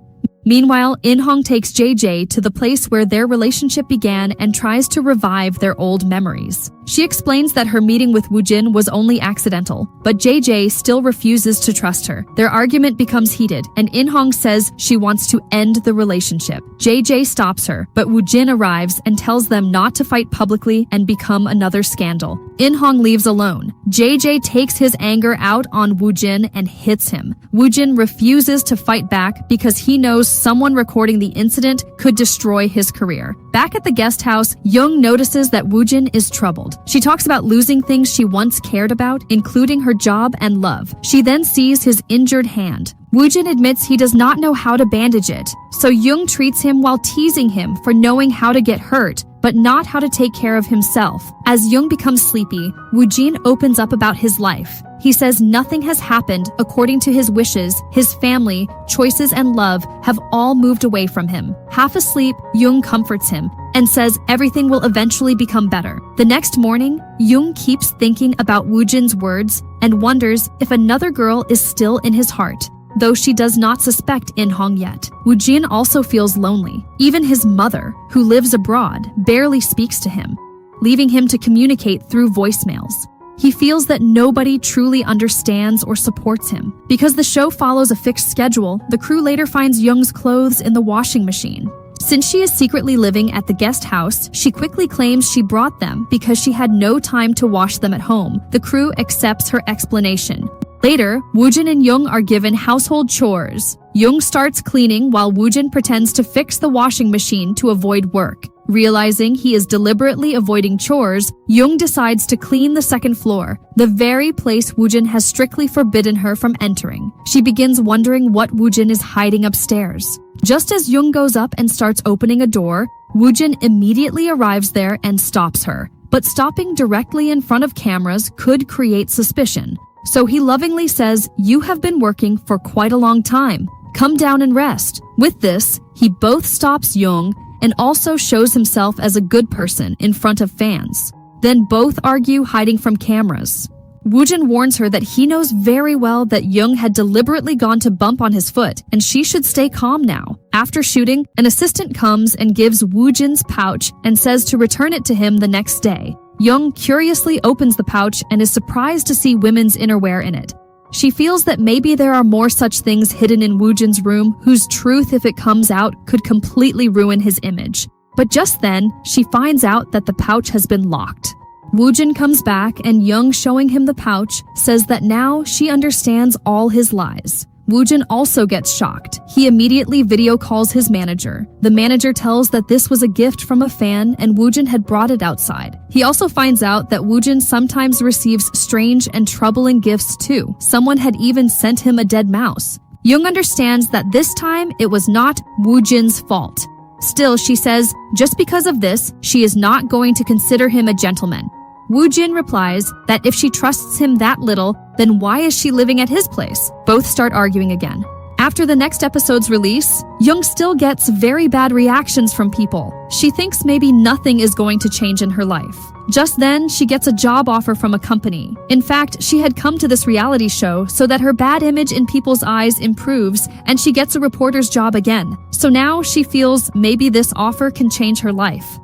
Meanwhile, In-hong takes JJ to the place where their relationship began and tries to revive their old memories. She explains that her meeting with Woojin was only accidental, but JJ still refuses to trust her. Their argument becomes heated, and In-hong says she wants to end the relationship. JJ stops her, but Woojin arrives and tells them not to fight publicly and become another scandal. In-hong leaves alone. JJ takes his anger out on Woojin and hits him. Woojin refuses to fight back because he knows someone recording the incident could destroy his career. Back at the guest house, Young notices that Woojin is troubled. She talks about losing things she once cared about, including her job and love. She then sees his injured hand. Woojin admits he does not know how to bandage it, so Young treats him while teasing him for knowing how to get hurt, but not how to take care of himself. As Young becomes sleepy, Woojin opens up about his life. He says nothing has happened according to his wishes. His family, choices, and love have all moved away from him. Half asleep, Young comforts him and says everything will eventually become better. The next morning, Young keeps thinking about Woojin's words and wonders if another girl is still in his heart, though she does not suspect In-hong yet. Woojin also feels lonely. Even his mother, who lives abroad, barely speaks to him, leaving him to communicate through voicemails. He feels that nobody truly understands or supports him. Because the show follows a fixed schedule, the crew later finds Young's clothes in the washing machine. Since she is secretly living at the guest house, she quickly claims she brought them because she had no time to wash them at home. The crew accepts her explanation. Later, Woojin and Young are given household chores. Young starts cleaning while Woojin pretends to fix the washing machine to avoid work. Realizing he is deliberately avoiding chores, Young decides to clean the second floor, the very place Woojin has strictly forbidden her from entering. She begins wondering what Woojin is hiding upstairs. Just as Young goes up and starts opening a door, Woojin immediately arrives there and stops her. But stopping directly in front of cameras could create suspicion. So he lovingly says, "You have been working for quite a long time. Come down and rest." With this, he both stops Young and also shows himself as a good person in front of fans. Then both argue hiding from cameras. Woojin warns her that he knows very well that Young had deliberately gone to bump on his foot and she should stay calm now. After shooting, an assistant comes and gives Woojin's pouch and says to return it to him the next day. Young curiously opens the pouch and is surprised to see women's innerwear in it. She feels that maybe there are more such things hidden in Woojin's room whose truth, if it comes out, could completely ruin his image. But just then, she finds out that the pouch has been locked. Woojin comes back and Young, showing him the pouch, says that now she understands all his lies. Woojin also gets shocked. He immediately video calls his manager. The manager tells that this was a gift from a fan and Woojin had brought it outside. He also finds out that Woojin sometimes receives strange and troubling gifts too. Someone had even sent him a dead mouse. Young understands that this time it was not Woojin's fault. Still, she says, just because of this, she is not going to consider him a gentleman. Woojin replies that if she trusts him that little, then why is she living at his place? Both start arguing again. After the next episode's release, Young still gets very bad reactions from people. She thinks maybe nothing is going to change in her life. Just then, she gets a job offer from a company. In fact, she had come to this reality show so that her bad image in people's eyes improves and she gets a reporter's job again. So now she feels maybe this offer can change her life.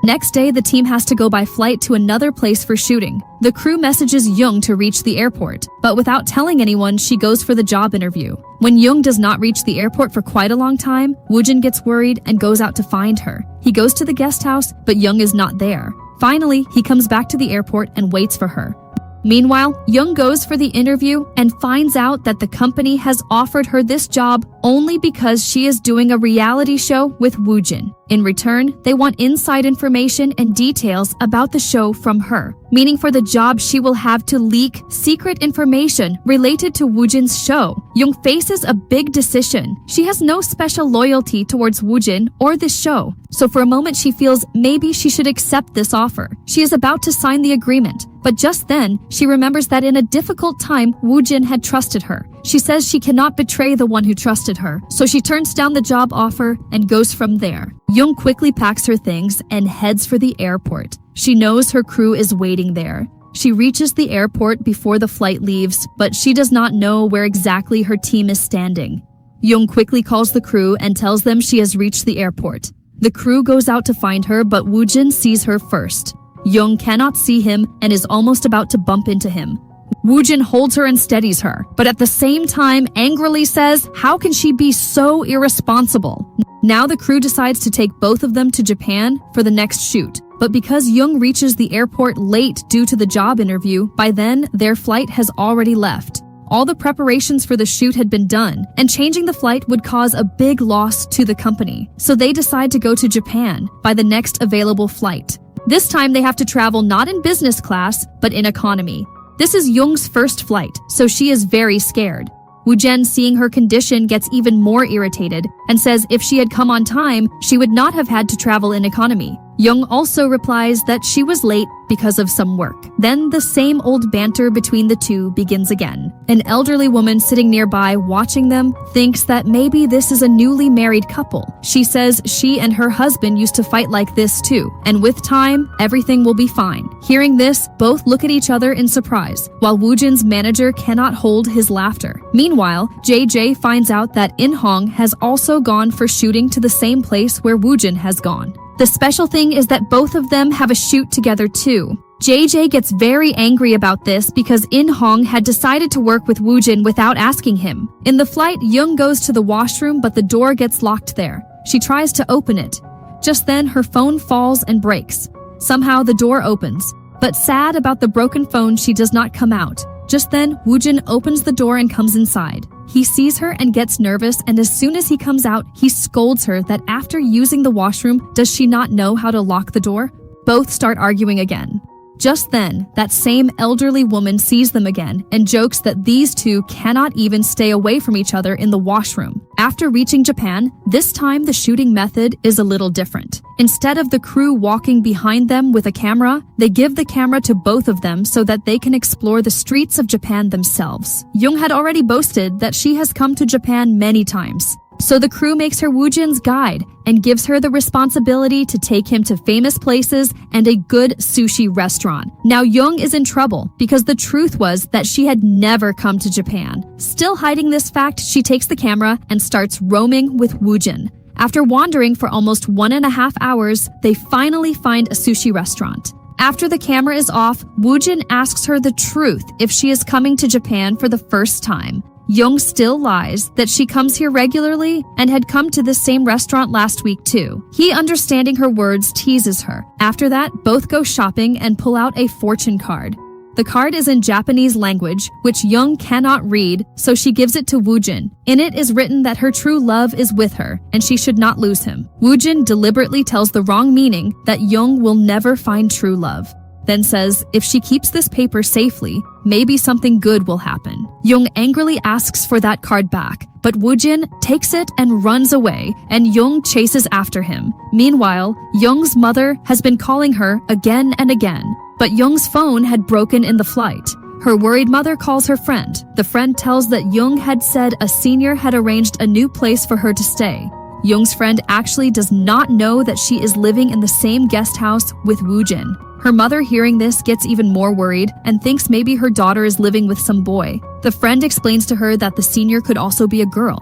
Next day, the team has to go by flight to another place for shooting. The crew messages Young to reach the airport, but without telling anyone, she goes for the job interview. When Young does not reach the airport for quite a long time, Woojin gets worried and goes out to find her. He goes to the guest house, but Young is not there. Finally, he comes back to the airport and waits for her. Meanwhile, Young goes for the interview and finds out that the company has offered her this job only because she is doing a reality show with Woojin. In return, they want inside information and details about the show from her, meaning for the job she will have to leak secret information related to Woojin's show. Young faces a big decision. She has no special loyalty towards Woojin or this show, so for a moment she feels maybe she should accept this offer. She is about to sign the agreement, but just then, she remembers that in a difficult time, Woojin had trusted her. She says she cannot betray the one who trusted her, so she turns down the job offer and goes from there. Young quickly packs her things and heads for the airport. She knows her crew is waiting there. She reaches the airport before the flight leaves, but she does not know where exactly her team is standing. Young quickly calls the crew and tells them she has reached the airport. The crew goes out to find her, but Woojin sees her first. Young cannot see him and is almost about to bump into him. Woojin holds her and steadies her, but at the same time angrily says, how can she be so irresponsible? Now the crew decides to take both of them to Japan for the next shoot. But because Young reaches the airport late due to the job interview, by then their flight has already left. All the preparations for the shoot had been done, and changing the flight would cause a big loss to the company. So they decide to go to Japan by the next available flight. This time they have to travel not in business class, but in economy. This is Young's first flight, so she is very scared. Woojin, seeing her condition, gets even more irritated and says if she had come on time, she would not have had to travel in economy. Young also replies that she was late because of some work. Then the same old banter between the two begins again. An elderly woman sitting nearby watching them thinks that maybe this is a newly married couple. She says she and her husband used to fight like this too, and with time, everything will be fine. Hearing this, both look at each other in surprise, while Woojin's manager cannot hold his laughter. Meanwhile, JJ finds out that In-hong has also gone for shooting to the same place where Woojin has gone. The special thing is that both of them have a shoot together too. JJ gets very angry about this because In-hong had decided to work with Woojin without asking him. In the flight, Young goes to the washroom but the door gets locked there. She tries to open it. Just then, her phone falls and breaks. Somehow the door opens. But sad about the broken phone, she does not come out. Just then, Woojin opens the door and comes inside. He sees her and gets nervous, and as soon as he comes out, he scolds her that after using the washroom, does she not know how to lock the door? Both start arguing again. Just then, that same elderly woman sees them again and jokes that these two cannot even stay away from each other in the washroom. After reaching Japan, this time the shooting method is a little different. Instead of the crew walking behind them with a camera, they give the camera to both of them so that they can explore the streets of Japan themselves. Young had already boasted that she has come to Japan many times. So the crew makes her Woojin's guide and gives her the responsibility to take him to famous places and a good sushi restaurant. Now Young is in trouble because the truth was that she had never come to Japan. Still hiding this fact, she takes the camera and starts roaming with Woojin. After wandering for almost 1.5 hours, they finally find a sushi restaurant. After the camera is off, Woojin asks her the truth if she is coming to Japan for the first time. Young still lies that she comes here regularly and had come to this same restaurant last week too. He, understanding her words, teases her. After that, both go shopping and pull out a fortune card. The card is in Japanese language, which Young cannot read, so she gives it to Woojin. In it is written that her true love is with her, and she should not lose him. Woojin deliberately tells the wrong meaning that Young will never find true love. Then says if she keeps this paper safely, maybe something good will happen. Young angrily asks for that card back, but Woojin takes it and runs away, and Young chases after him. Meanwhile, Young's mother has been calling her again and again, but Young's phone had broken in the flight. Her worried mother calls her friend. The friend tells that Young had said a senior had arranged a new place for her to stay. Young's friend actually does not know that she is living in the same guest house with Woojin. Her mother, hearing this, gets even more worried and thinks maybe her daughter is living with some boy. The friend explains to her that the senior could also be a girl.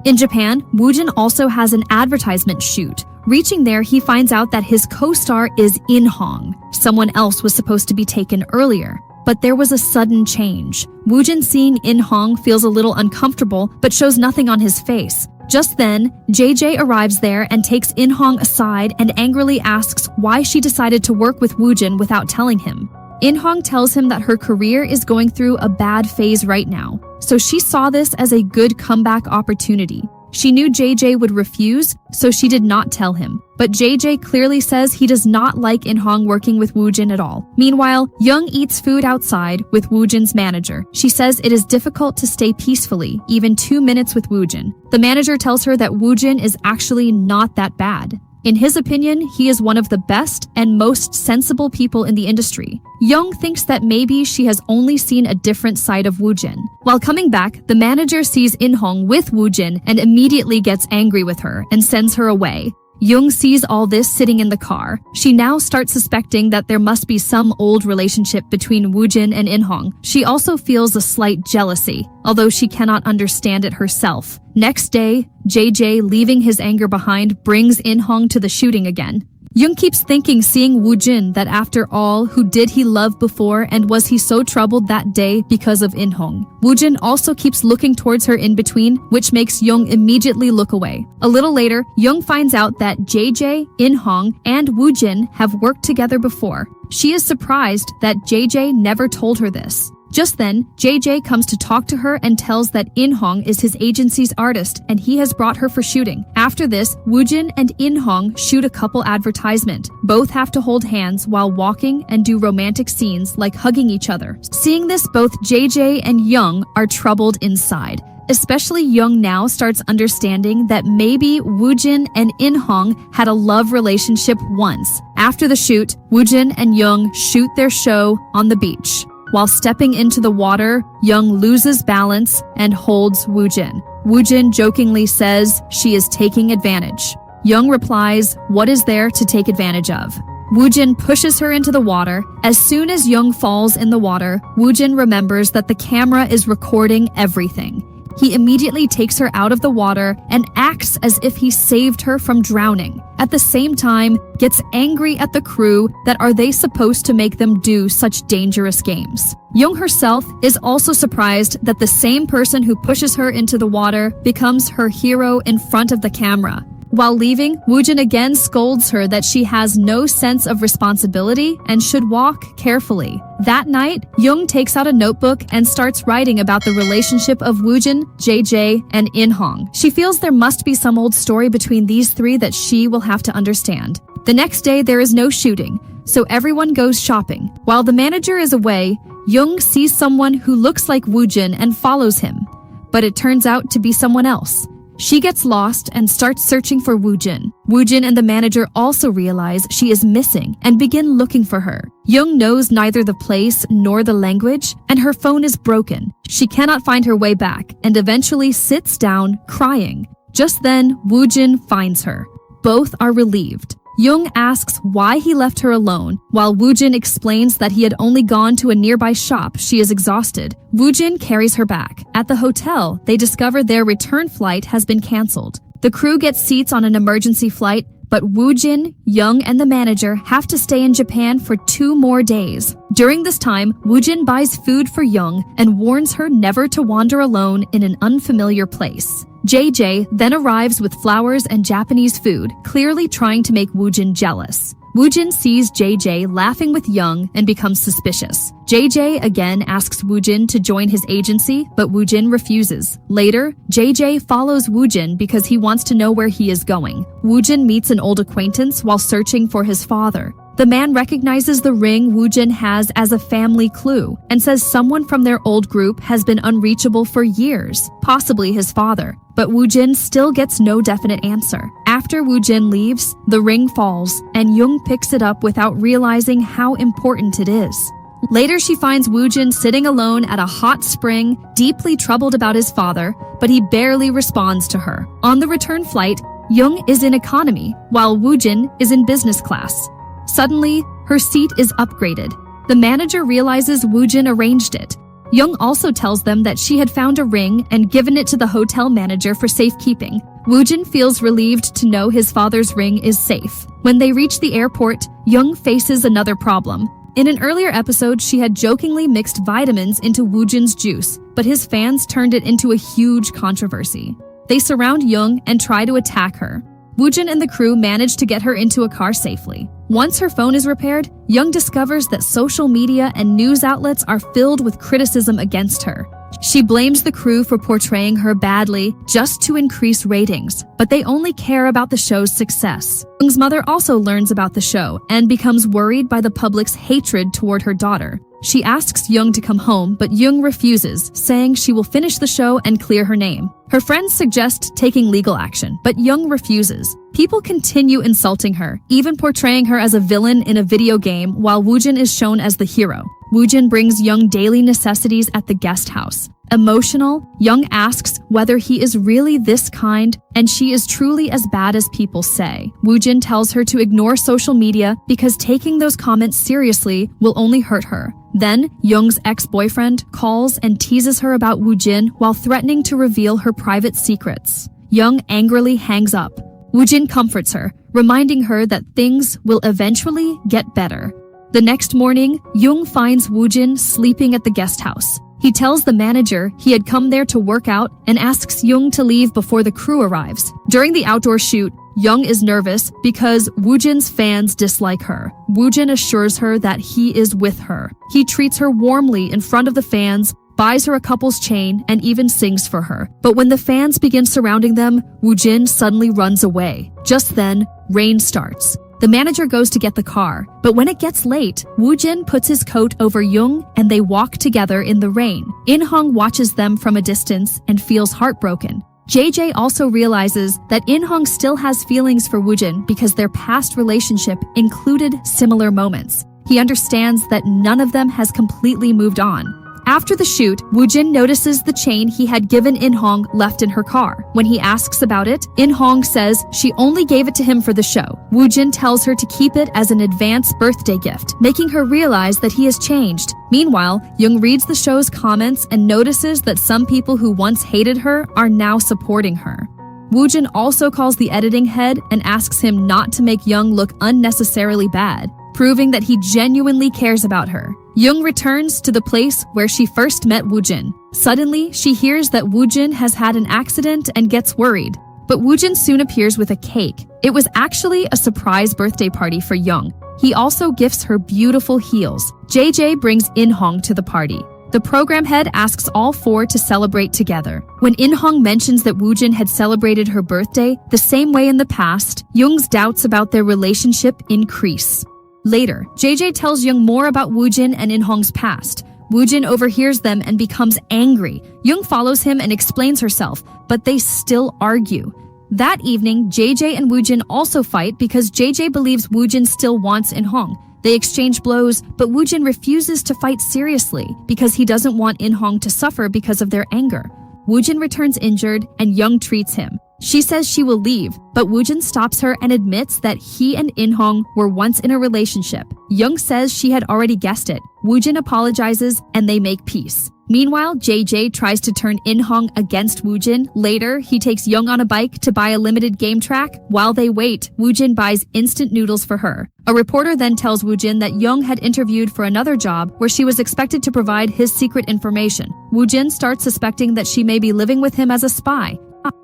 In Japan, Woojin also has an advertisement shoot. Reaching there, he finds out that his co-star is In-hong. Someone else was supposed to be taken earlier. But there was a sudden change. Woojin, seeing In-hong, feels a little uncomfortable but shows nothing on his face. Just then, JJ arrives there and takes In-hong aside and angrily asks why she decided to work with Woojin without telling him. In-hong tells him that her career is going through a bad phase right now, so she saw this as a good comeback opportunity. She knew JJ would refuse, so she did not tell him. But JJ clearly says he does not like In-hong working with Woojin at all. Meanwhile, Young eats food outside with Woojin's manager. She says it is difficult to stay peacefully, even 2 minutes with Woojin. The manager tells her that Woojin is actually not that bad. In his opinion, he is one of the best and most sensible people in the industry. Young thinks that maybe she has only seen a different side of Woojin. While coming back, the manager sees In-hong with Woojin and immediately gets angry with her and sends her away. Young sees all this sitting in the car. She now starts suspecting that there must be some old relationship between Woojin and In-hong. She also feels a slight jealousy, although she cannot understand it herself. Next day, JJ, leaving his anger behind, brings In-hong to the shooting again. Young keeps thinking, seeing Woojin, that after all, who did he love before, and was he so troubled that day because of In-hong? Woojin also keeps looking towards her in between, which makes Young immediately look away. A little later, Young finds out that JJ, In-hong, and Woojin have worked together before. She is surprised that JJ never told her this. Just then, JJ comes to talk to her and tells that In-hong is his agency's artist and he has brought her for shooting. After this, Woojin and In-hong shoot a couple advertisement. Both have to hold hands while walking and do romantic scenes like hugging each other. Seeing this, both JJ and Young are troubled inside. Especially Young now starts understanding that maybe Woojin and In-hong had a love relationship once. After the shoot, Woojin and Young shoot their show on the beach. While stepping into the water, Young loses balance and holds Woojin. Woojin jokingly says she is taking advantage. Young replies, "What is there to take advantage of?" Woojin pushes her into the water. As soon as Young falls in the water, Woojin remembers that the camera is recording everything. He immediately takes her out of the water and acts as if he saved her from drowning. At the same time, gets angry at the crew that are they supposed to make them do such dangerous games. Young herself is also surprised that the same person who pushes her into the water becomes her hero in front of the camera. While leaving, Woojin again scolds her that she has no sense of responsibility and should walk carefully. That night, Young takes out a notebook and starts writing about the relationship of Woojin, JJ, and In-hong. She feels there must be some old story between these three that she will have to understand. The next day, there is no shooting, so everyone goes shopping. While the manager is away, Young sees someone who looks like Woojin and follows him, but it turns out to be someone else. She gets lost and starts searching for Woojin. Woojin and the manager also realize she is missing and begin looking for her. Young knows neither the place nor the language, and her phone is broken. She cannot find her way back and eventually sits down, crying. Just then, Woojin finds her. Both are relieved. Young asks why he left her alone, while Woojin explains that he had only gone to a nearby shop. She is exhausted. Woojin carries her back. At the hotel, they discover their return flight has been canceled. The crew gets seats on an emergency flight, but Woojin, Young, and the manager have to stay in Japan for 2 more days. During this time, Woojin buys food for Young and warns her never to wander alone in an unfamiliar place. JJ then arrives with flowers and Japanese food, clearly trying to make Woojin jealous. Woojin sees JJ laughing with Young and becomes suspicious. JJ again asks Woojin to join his agency, but Woojin refuses. Later, JJ follows Woojin because he wants to know where he is going. Woojin meets an old acquaintance while searching for his father. The man recognizes the ring Woojin has as a family clue and says someone from their old group has been unreachable for years, possibly his father. But Woojin still gets no definite answer. After Woojin leaves, the ring falls, and Young picks it up without realizing how important it is. Later, she finds Woojin sitting alone at a hot spring, deeply troubled about his father, but he barely responds to her. On the return flight, Young is in economy, while Woojin is in business class. Suddenly, her seat is upgraded. The manager realizes Woojin arranged it. Young also tells them that she had found a ring and given it to the hotel manager for safekeeping. Woojin feels relieved to know his father's ring is safe. When they reach the airport, Young faces another problem. In an earlier episode, she had jokingly mixed vitamins into Woojin's juice, but his fans turned it into a huge controversy. They surround Young and try to attack her. Woojin and the crew manage to get her into a car safely. Once her phone is repaired, Young discovers that social media and news outlets are filled with criticism against her. She blames the crew for portraying her badly just to increase ratings, but they only care about the show's success. Young's mother also learns about the show and becomes worried by the public's hatred toward her daughter. She asks Young to come home, but Young refuses, saying she will finish the show and clear her name. Her friends suggest taking legal action, but Young refuses. People continue insulting her, even portraying her as a villain in a video game while Woojin is shown as the hero. Woojin brings Young daily necessities at the guest house. Emotional, Young asks whether he is really this kind, and she is truly as bad as people say. Woojin tells her to ignore social media because taking those comments seriously will only hurt her. Then, Young's ex-boyfriend calls and teases her about Woojin while threatening to reveal her private secrets. Young angrily hangs up. Woojin comforts her, reminding her that things will eventually get better. The next morning, Young finds Woojin sleeping at the guest house. He tells the manager he had come there to work out and asks Young to leave before the crew arrives. During the outdoor shoot, Young is nervous because Woojin's fans dislike her. Woojin assures her that he is with her. He treats her warmly in front of the fans, buys her a couple's chain, and even sings for her. But when the fans begin surrounding them, Woojin suddenly runs away. Just then, rain starts. The manager goes to get the car, but when it gets late, Woojin puts his coat over Young and they walk together in the rain. In-hong watches them from a distance and feels heartbroken. JJ also realizes that In-hong still has feelings for Woojin because their past relationship included similar moments. He understands that none of them has completely moved on. After the shoot, Woojin notices the chain he had given In-hong left in her car. When he asks about it, In-hong says she only gave it to him for the show. Woojin tells her to keep it as an advance birthday gift, making her realize that he has changed. Meanwhile, Young reads the show's comments and notices that some people who once hated her are now supporting her. Woojin also calls the editing head and asks him not to make Young look unnecessarily bad, proving that he genuinely cares about her. Young returns to the place where she first met Woojin. Suddenly, she hears that Woojin has had an accident and gets worried. But Woojin soon appears with a cake. It was actually a surprise birthday party for Young. He also gifts her beautiful heels. JJ brings In-hong to the party. The program head asks all four to celebrate together. When In-hong mentions that Woojin had celebrated her birthday the same way in the past, Young's doubts about their relationship increase. Later, JJ tells Young more about Woojin and In-hong's past. Woojin overhears them and becomes angry. Young follows him and explains herself, but they still argue. That evening, JJ and Woojin also fight because JJ believes Woojin still wants In-hong. They exchange blows, but Woojin refuses to fight seriously because he doesn't want In-hong to suffer because of their anger. Woojin returns injured and Young treats him. She says she will leave, but Woojin stops her and admits that he and In-hong were once in a relationship. Young says she had already guessed it. Woojin apologizes and they make peace. Meanwhile, JJ tries to turn In-hong against Woojin. Later, he takes Young on a bike to buy a limited game track. While they wait, Woojin buys instant noodles for her. A reporter then tells Woojin that Young had interviewed for another job where she was expected to provide his secret information. Woojin starts suspecting that she may be living with him as a spy.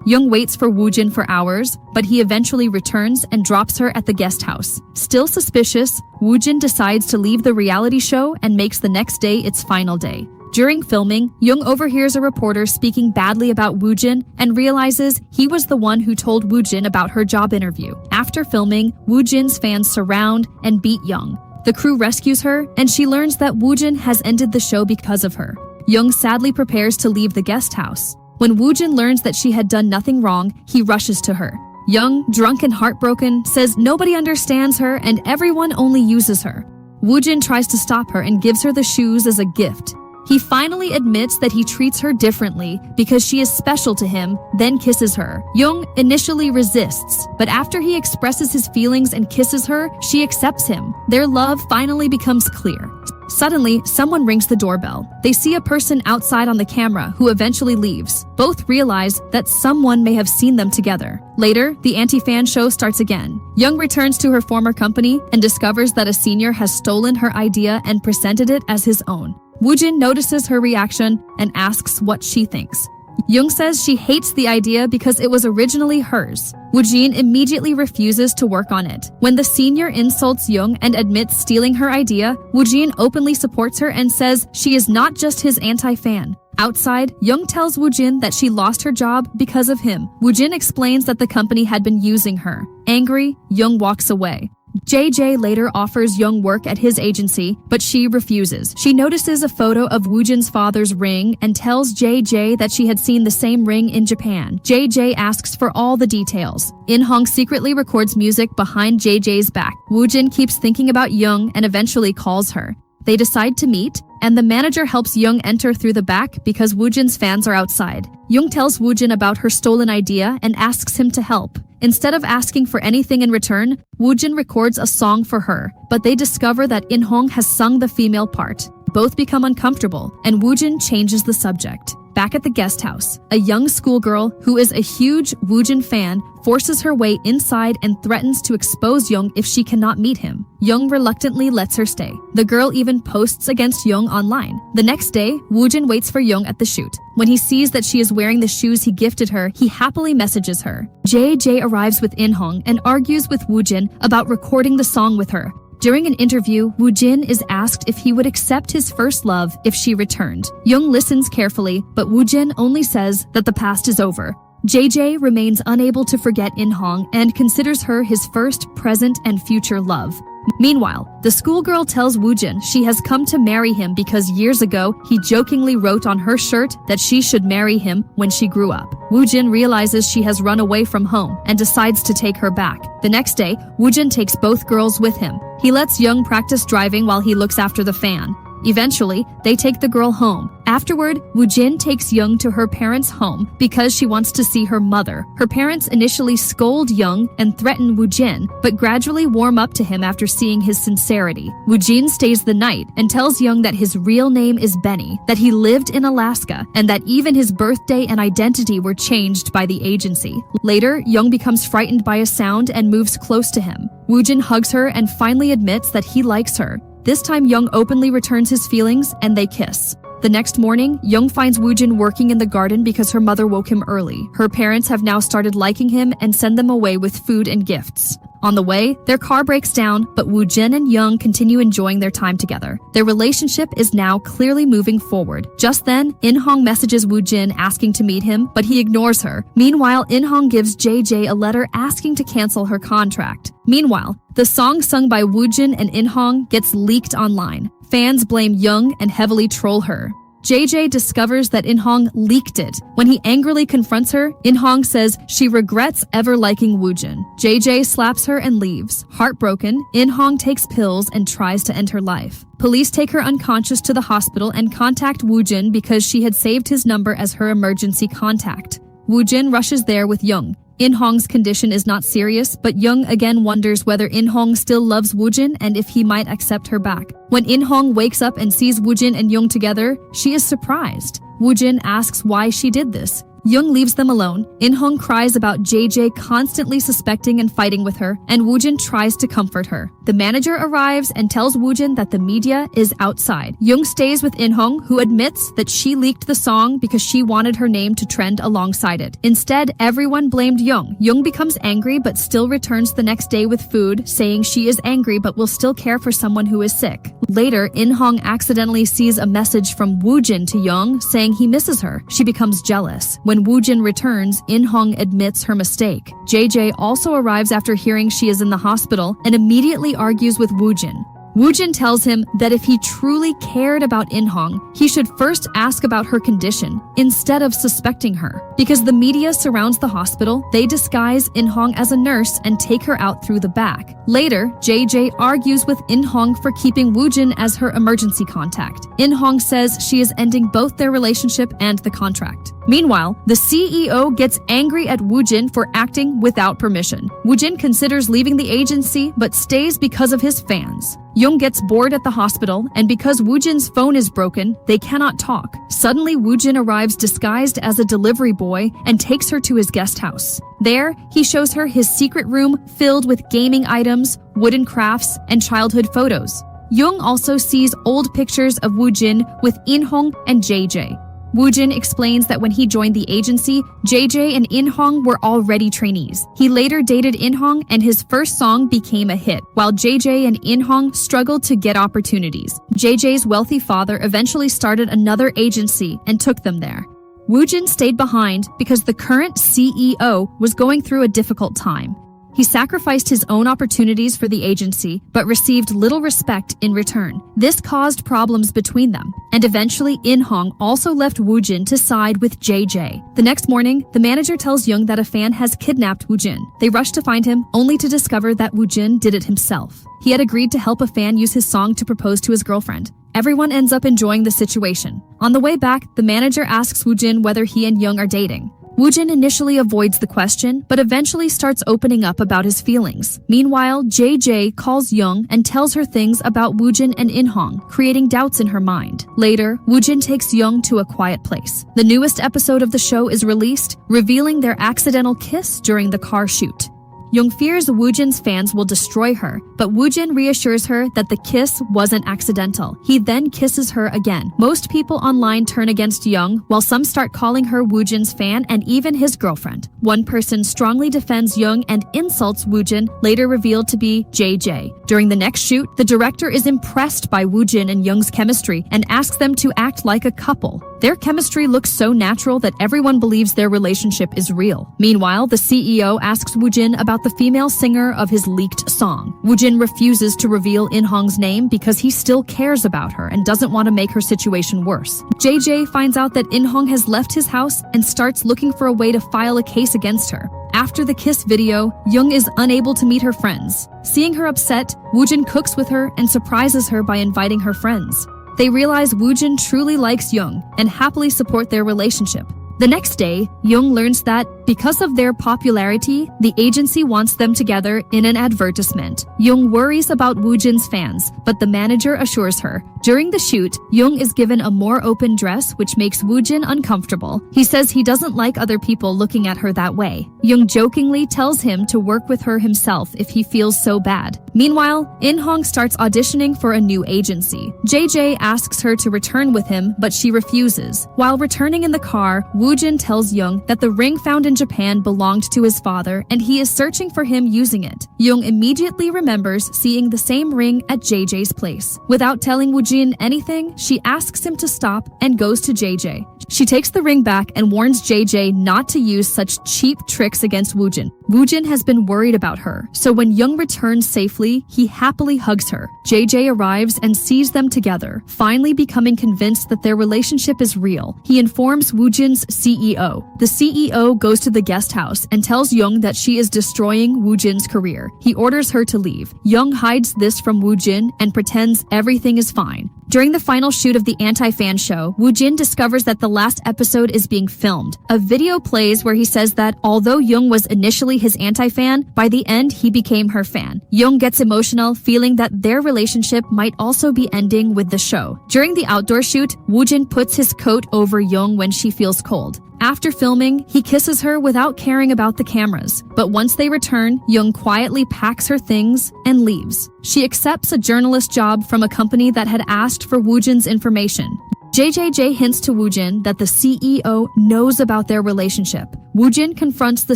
Young waits for Woojin for hours, but he eventually returns and drops her at the guest house. Still suspicious, Woojin decides to leave the reality show and makes the next day its final day. During filming, Young overhears a reporter speaking badly about Woojin and realizes he was the one who told Woojin about her job interview. After filming, Woojin's fans surround and beat Young. The crew rescues her, and she learns that Woojin has ended the show because of her. Young sadly prepares to leave the guest house. When Woojin learns that she had done nothing wrong, he rushes to her. Young, drunk and heartbroken, says nobody understands her and everyone only uses her. Woojin tries to stop her and gives her the shoes as a gift. He finally admits that he treats her differently because she is special to him, then kisses her. Young initially resists, but after he expresses his feelings and kisses her, she accepts him. Their love finally becomes clear. Suddenly, someone rings the doorbell. They see a person outside on the camera who eventually leaves. Both realize that someone may have seen them together. Later, the anti-fan show starts again. Young returns to her former company and discovers that a senior has stolen her idea and presented it as his own. Woojin notices her reaction and asks what she thinks. Young says she hates the idea because it was originally hers. Woojin immediately refuses to work on it. When the senior insults Young and admits stealing her idea, Woojin openly supports her and says she is not just his anti-fan. Outside, Young tells Woojin that she lost her job because of him. Woojin explains that the company had been using her. Angry, Young walks away. JJ later offers Young work at his agency, but she refuses. She notices a photo of Woojin's father's ring and tells JJ that she had seen the same ring in Japan. JJ asks for all the details. In-hong secretly records music behind JJ's back. Woojin keeps thinking about Young and eventually calls her. They decide to meet, and the manager helps Young enter through the back because Woojin's fans are outside. Young tells Woojin about her stolen idea and asks him to help. Instead of asking for anything in return, Woojin records a song for her, but they discover that In-hong has sung the female part. Both become uncomfortable, and Woojin changes the subject. Back at the guest house, a young schoolgirl who is a huge Woojin fan forces her way inside and threatens to expose Young if she cannot meet him. Young reluctantly lets her stay. The girl even posts against Young online. The next day, Woojin waits for Young at the shoot. When he sees that she is wearing the shoes he gifted her, he happily messages her. JJ arrives with In-hong and argues with Woojin about recording the song with her. During an interview, Woojin is asked if he would accept his first love if she returned. Young listens carefully, but Woojin only says that the past is over. JJ remains unable to forget In-hong and considers her his first, present, and future love. Meanwhile, the schoolgirl tells Woojin she has come to marry him because years ago he jokingly wrote on her shirt that she should marry him when she grew up. Woojin realizes she has run away from home and decides to take her back. The next day, Woojin takes both girls with him. He lets Young practice driving while he looks after the fan. Eventually, they take the girl home. Afterward, Woojin takes Young to her parents' home because she wants to see her mother. Her parents initially scold Young and threaten Woojin, but gradually warm up to him after seeing his sincerity. Woojin stays the night and tells Young that his real name is Benny, that he lived in Alaska, and that even his birthday and identity were changed by the agency. Later, Young becomes frightened by a sound and moves close to him. Woojin hugs her and finally admits that he likes her. This time, Young openly returns his feelings and they kiss. The next morning, Young finds Woojin working in the garden because her mother woke him early. Her parents have now started liking him and send them away with food and gifts. On the way, their car breaks down, but Woojin and Young continue enjoying their time together. Their relationship is now clearly moving forward. Just then, In-hong messages Woojin asking to meet him, but he ignores her. Meanwhile, In-hong gives JJ a letter asking to cancel her contract. Meanwhile, the song sung by Woojin and In-hong gets leaked online. Fans blame Young and heavily troll her. JJ discovers that In-hong leaked it. When he angrily confronts her, In-hong says she regrets ever liking Woojin. JJ slaps her and leaves. Heartbroken, In-hong takes pills and tries to end her life. Police take her unconscious to the hospital and contact Woojin because she had saved his number as her emergency contact. Woojin rushes there with Young. In-hong's condition is not serious, but Young again wonders whether In-hong still loves Woojin and if he might accept her back. When In-hong wakes up and sees Woojin and Young together, she is surprised. Woojin asks why she did this. Young leaves them alone. In-hong cries about JJ constantly suspecting and fighting with her, and Woojin tries to comfort her. The manager arrives and tells Woojin that the media is outside. Young stays with In-hong, who admits that she leaked the song because she wanted her name to trend alongside it. Instead, everyone blamed Young. Young becomes angry but still returns the next day with food, saying she is angry but will still care for someone who is sick. Later, In-hong accidentally sees a message from Woojin to Young saying he misses her. She becomes jealous. When Woojin returns, In-hong admits her mistake. JJ also arrives after hearing she is in the hospital and immediately argues with Woojin. Woojin tells him that if he truly cared about In-hong, he should first ask about her condition instead of suspecting her. Because the media surrounds the hospital, they disguise In-hong as a nurse and take her out through the back. Later, JJ argues with In-hong for keeping Woojin as her emergency contact. In-hong says she is ending both their relationship and the contract. Meanwhile, the CEO gets angry at Woojin for acting without permission. Woojin considers leaving the agency but stays because of his fans. Young gets bored at the hospital, and because Woojin's phone is broken, they cannot talk. Suddenly, Woojin arrives disguised as a delivery boy and takes her to his guest house. There, he shows her his secret room filled with gaming items, wooden crafts, and childhood photos. Young also sees old pictures of Woojin with In-hong and JJ. Woojin explains that when he joined the agency, JJ and In-hong were already trainees. He later dated In-hong and his first song became a hit, while JJ and In-hong struggled to get opportunities. JJ's wealthy father eventually started another agency and took them there. Woojin stayed behind because the current CEO was going through a difficult time. He sacrificed his own opportunities for the agency, but received little respect in return. This caused problems between them, and eventually In-hong also left Woojin to side with JJ. The next morning, the manager tells Young that a fan has kidnapped Woojin. They rush to find him, only to discover that Woojin did it himself. He had agreed to help a fan use his song to propose to his girlfriend. Everyone ends up enjoying the situation. On the way back, the manager asks Woojin whether he and Young are dating. Woojin initially avoids the question, but eventually starts opening up about his feelings. Meanwhile, JJ calls Young and tells her things about Woojin and In-hong, creating doubts in her mind. Later, Woojin takes Young to a quiet place. The newest episode of the show is released, revealing their accidental kiss during the car shoot. Young fears Woojin's fans will destroy her, but Woojin reassures her that the kiss wasn't accidental. He then kisses her again. Most people online turn against Young, while some start calling her Woojin's fan and even his girlfriend. One person strongly defends Young and insults Woojin, later revealed to be JJ. During the next shoot, the director is impressed by Joon and Young's chemistry and asks them to act like a couple. Their chemistry looks so natural that everyone believes their relationship is real. Meanwhile, the CEO asks Woojin about the female singer of his leaked song. Woojin refuses to reveal In-hong's name because he still cares about her and doesn't want to make her situation worse. JJ finds out that In-hong has left his house and starts looking for a way to file a case against her. After the kiss video, Young is unable to meet her friends. Seeing her upset, Woojin cooks with her and surprises her by inviting her friends. They realize Woojin truly likes Young and happily support their relationship. The next day, Young learns that, because of their popularity, the agency wants them together in an advertisement. Young worries about Woojin's fans, but the manager assures her. During the shoot, Young is given a more open dress, which makes Woojin uncomfortable. He says he doesn't like other people looking at her that way. Young jokingly tells him to work with her himself if he feels so bad. Meanwhile, In-hong starts auditioning for a new agency. JJ asks her to return with him, but she refuses. While returning in the car, Woojin tells Young that the ring found in Japan belonged to his father and he is searching for him using it. Young immediately remembers seeing the same ring at JJ's place. Without telling Woojin anything, she asks him to stop and goes to JJ. She takes the ring back and warns JJ not to use such cheap tricks against Woojin. Woojin has been worried about her, so when Young returns safely, he happily hugs her. JJ arrives and sees them together, finally becoming convinced that their relationship is real. He informs Woojin's CEO. The CEO goes to the guest house and tells Young that she is destroying Woojin's career. He orders her to leave. Young hides this from Woojin and pretends everything is fine. During the final shoot of the anti-fan show, Woojin discovers that the last episode is being filmed. A video plays where he says that although Young was initially his anti-fan, by the end he became her fan. Young gets emotional, feeling that their relationship might also be ending with the show. During the outdoor shoot, Woojin puts his coat over Young when she feels cold. After filming, he kisses her without caring about the cameras. But once they return, Young quietly packs her things and leaves. She accepts a journalist job from a company that had asked for Woojin's information. JJJ hints to Woojin that the CEO knows about their relationship. Woojin confronts the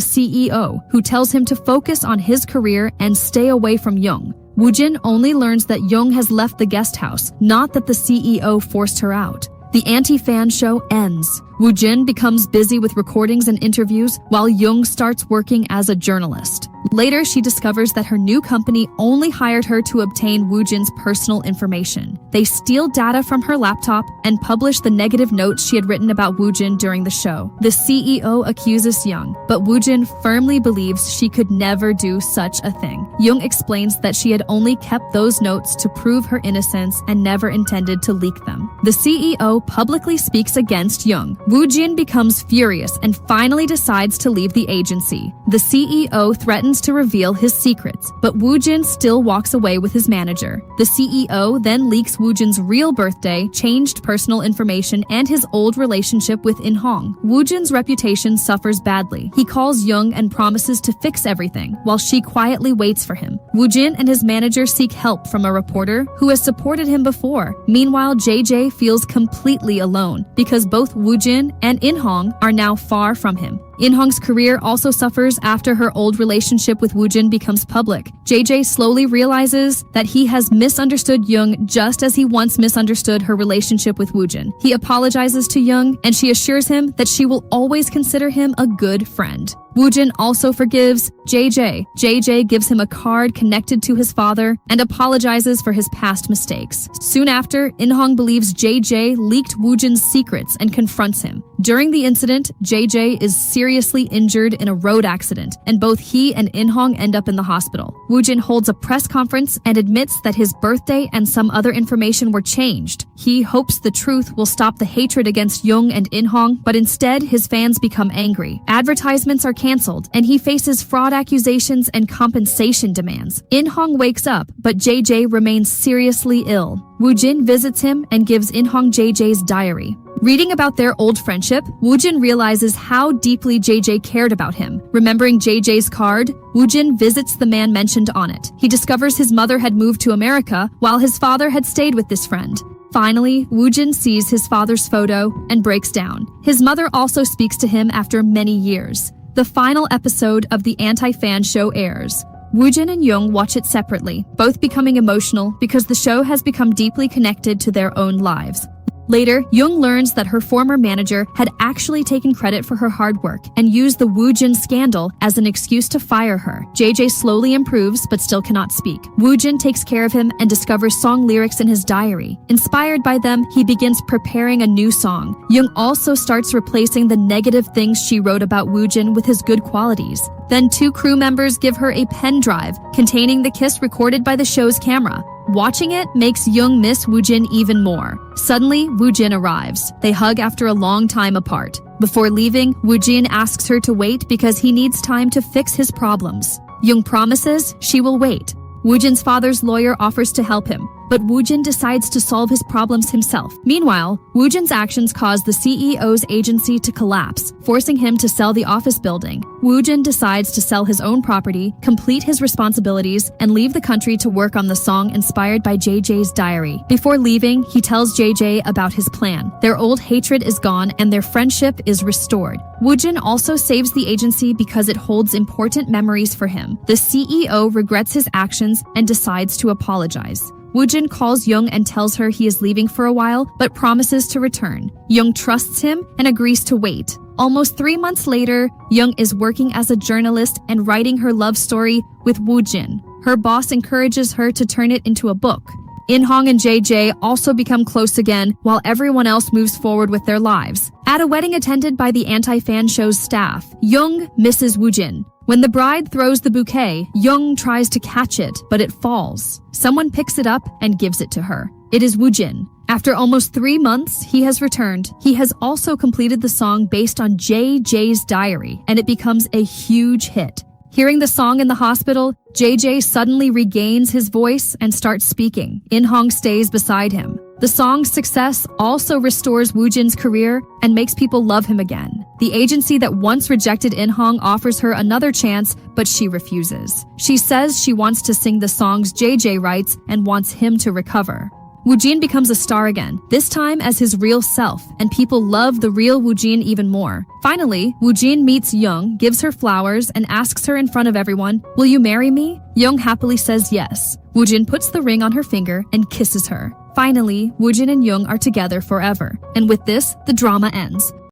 CEO, who tells him to focus on his career and stay away from Young. Woojin only learns that Young has left the guest house, not that the CEO forced her out. The anti-fan show ends. Woojin becomes busy with recordings and interviews while Young starts working as a journalist. Later, she discovers that her new company only hired her to obtain Woojin's personal information. They steal data from her laptop and publish the negative notes she had written about Woojin during the show. The CEO accuses Young, but Woojin firmly believes she could never do such a thing. Young explains that she had only kept those notes to prove her innocence and never intended to leak them. The CEO publicly speaks against Young. Woojin becomes furious and finally decides to leave the agency. The CEO threatens to reveal his secrets, but Woojin still walks away with his manager. The CEO then leaks Woojin's real birthday, changed personal information, and his old relationship with In-hong. Woojin's reputation suffers badly. He calls Young and promises to fix everything, while she quietly waits for him. Woojin and his manager seek help from a reporter who has supported him before. Meanwhile, JJ feels completely alone because both Woojin and In-hong are now far from him. In-hong's career also suffers after her old relationship with Woojin becomes public. JJ slowly realizes that he has misunderstood Young just as he once misunderstood her relationship with Woojin. He apologizes to Young and she assures him that she will always consider him a good friend. Woojin also forgives JJ. JJ gives him a card connected to his father and apologizes for his past mistakes. Soon after, In-hong believes JJ leaked Woojin's secrets and confronts him. During the incident, JJ is seriously injured in a road accident, and both he and In-hong end up in the hospital. Woojin holds a press conference and admits that his birthday and some other information were changed. He hopes the truth will stop the hatred against Young and In-hong, but instead his fans become angry. Advertisements are canceled, and he faces fraud accusations and compensation demands. In-hong wakes up, but JJ remains seriously ill. Woojin visits him and gives In-hong JJ's diary. Reading about their old friendship, Woojin realizes how deeply JJ cared about him. Remembering JJ's card, Woojin visits the man mentioned on it. He discovers his mother had moved to America while his father had stayed with this friend. Finally, Woojin sees his father's photo and breaks down. His mother also speaks to him after many years. The final episode of the anti-fan show airs. Woojin and Young watch it separately, both becoming emotional because the show has become deeply connected to their own lives. Later, Young learns that her former manager had actually taken credit for her hard work and used the Woojin scandal as an excuse to fire her. JJ slowly improves but still cannot speak. Woojin takes care of him and discovers song lyrics in his diary. Inspired by them, he begins preparing a new song. Young also starts replacing the negative things she wrote about Woojin with his good qualities. Then 2 crew members give her a pen drive containing the kiss recorded by the show's camera. Watching it makes Young miss Woojin even more. Suddenly, Woojin arrives. They hug after a long time apart. Before leaving, Woojin asks her to wait because he needs time to fix his problems. Young promises she will wait. Woojin's father's lawyer offers to help him, but Woojin decides to solve his problems himself. Meanwhile, Woojin's actions cause the CEO's agency to collapse, forcing him to sell the office building. Woojin decides to sell his own property, complete his responsibilities, and leave the country to work on the song inspired by JJ's diary. Before leaving, he tells JJ about his plan. Their old hatred is gone and their friendship is restored. Woojin also saves the agency because it holds important memories for him. The CEO regrets his actions and decides to apologize. Woojin calls Young and tells her he is leaving for a while, but promises to return. Young trusts him and agrees to wait. Almost 3 months later, Young is working as a journalist and writing her love story with Woojin. Her boss encourages her to turn it into a book. In-hong and JJ also become close again while everyone else moves forward with their lives. At a wedding attended by the anti-fan show's staff, Young misses Woojin. When the bride throws the bouquet, Young tries to catch it, but it falls. Someone picks it up and gives it to her. It is Woojin. After almost 3 months, he has returned. He has also completed the song based on JJ's diary, and it becomes a huge hit. Hearing the song in the hospital, JJ suddenly regains his voice and starts speaking. In-hong stays beside him. The song's success also restores Woojin's career and makes people love him again. The agency that once rejected In-hong offers her another chance, but she refuses. She says she wants to sing the songs JJ writes and wants him to recover. Woojin becomes a star again, this time as his real self, and people love the real Woojin even more. Finally, Woojin meets Young, gives her flowers, and asks her in front of everyone, "Will you marry me?" Young happily says yes. Woojin puts the ring on her finger and kisses her. Finally, Woojin and Young are together forever. And with this, the drama ends.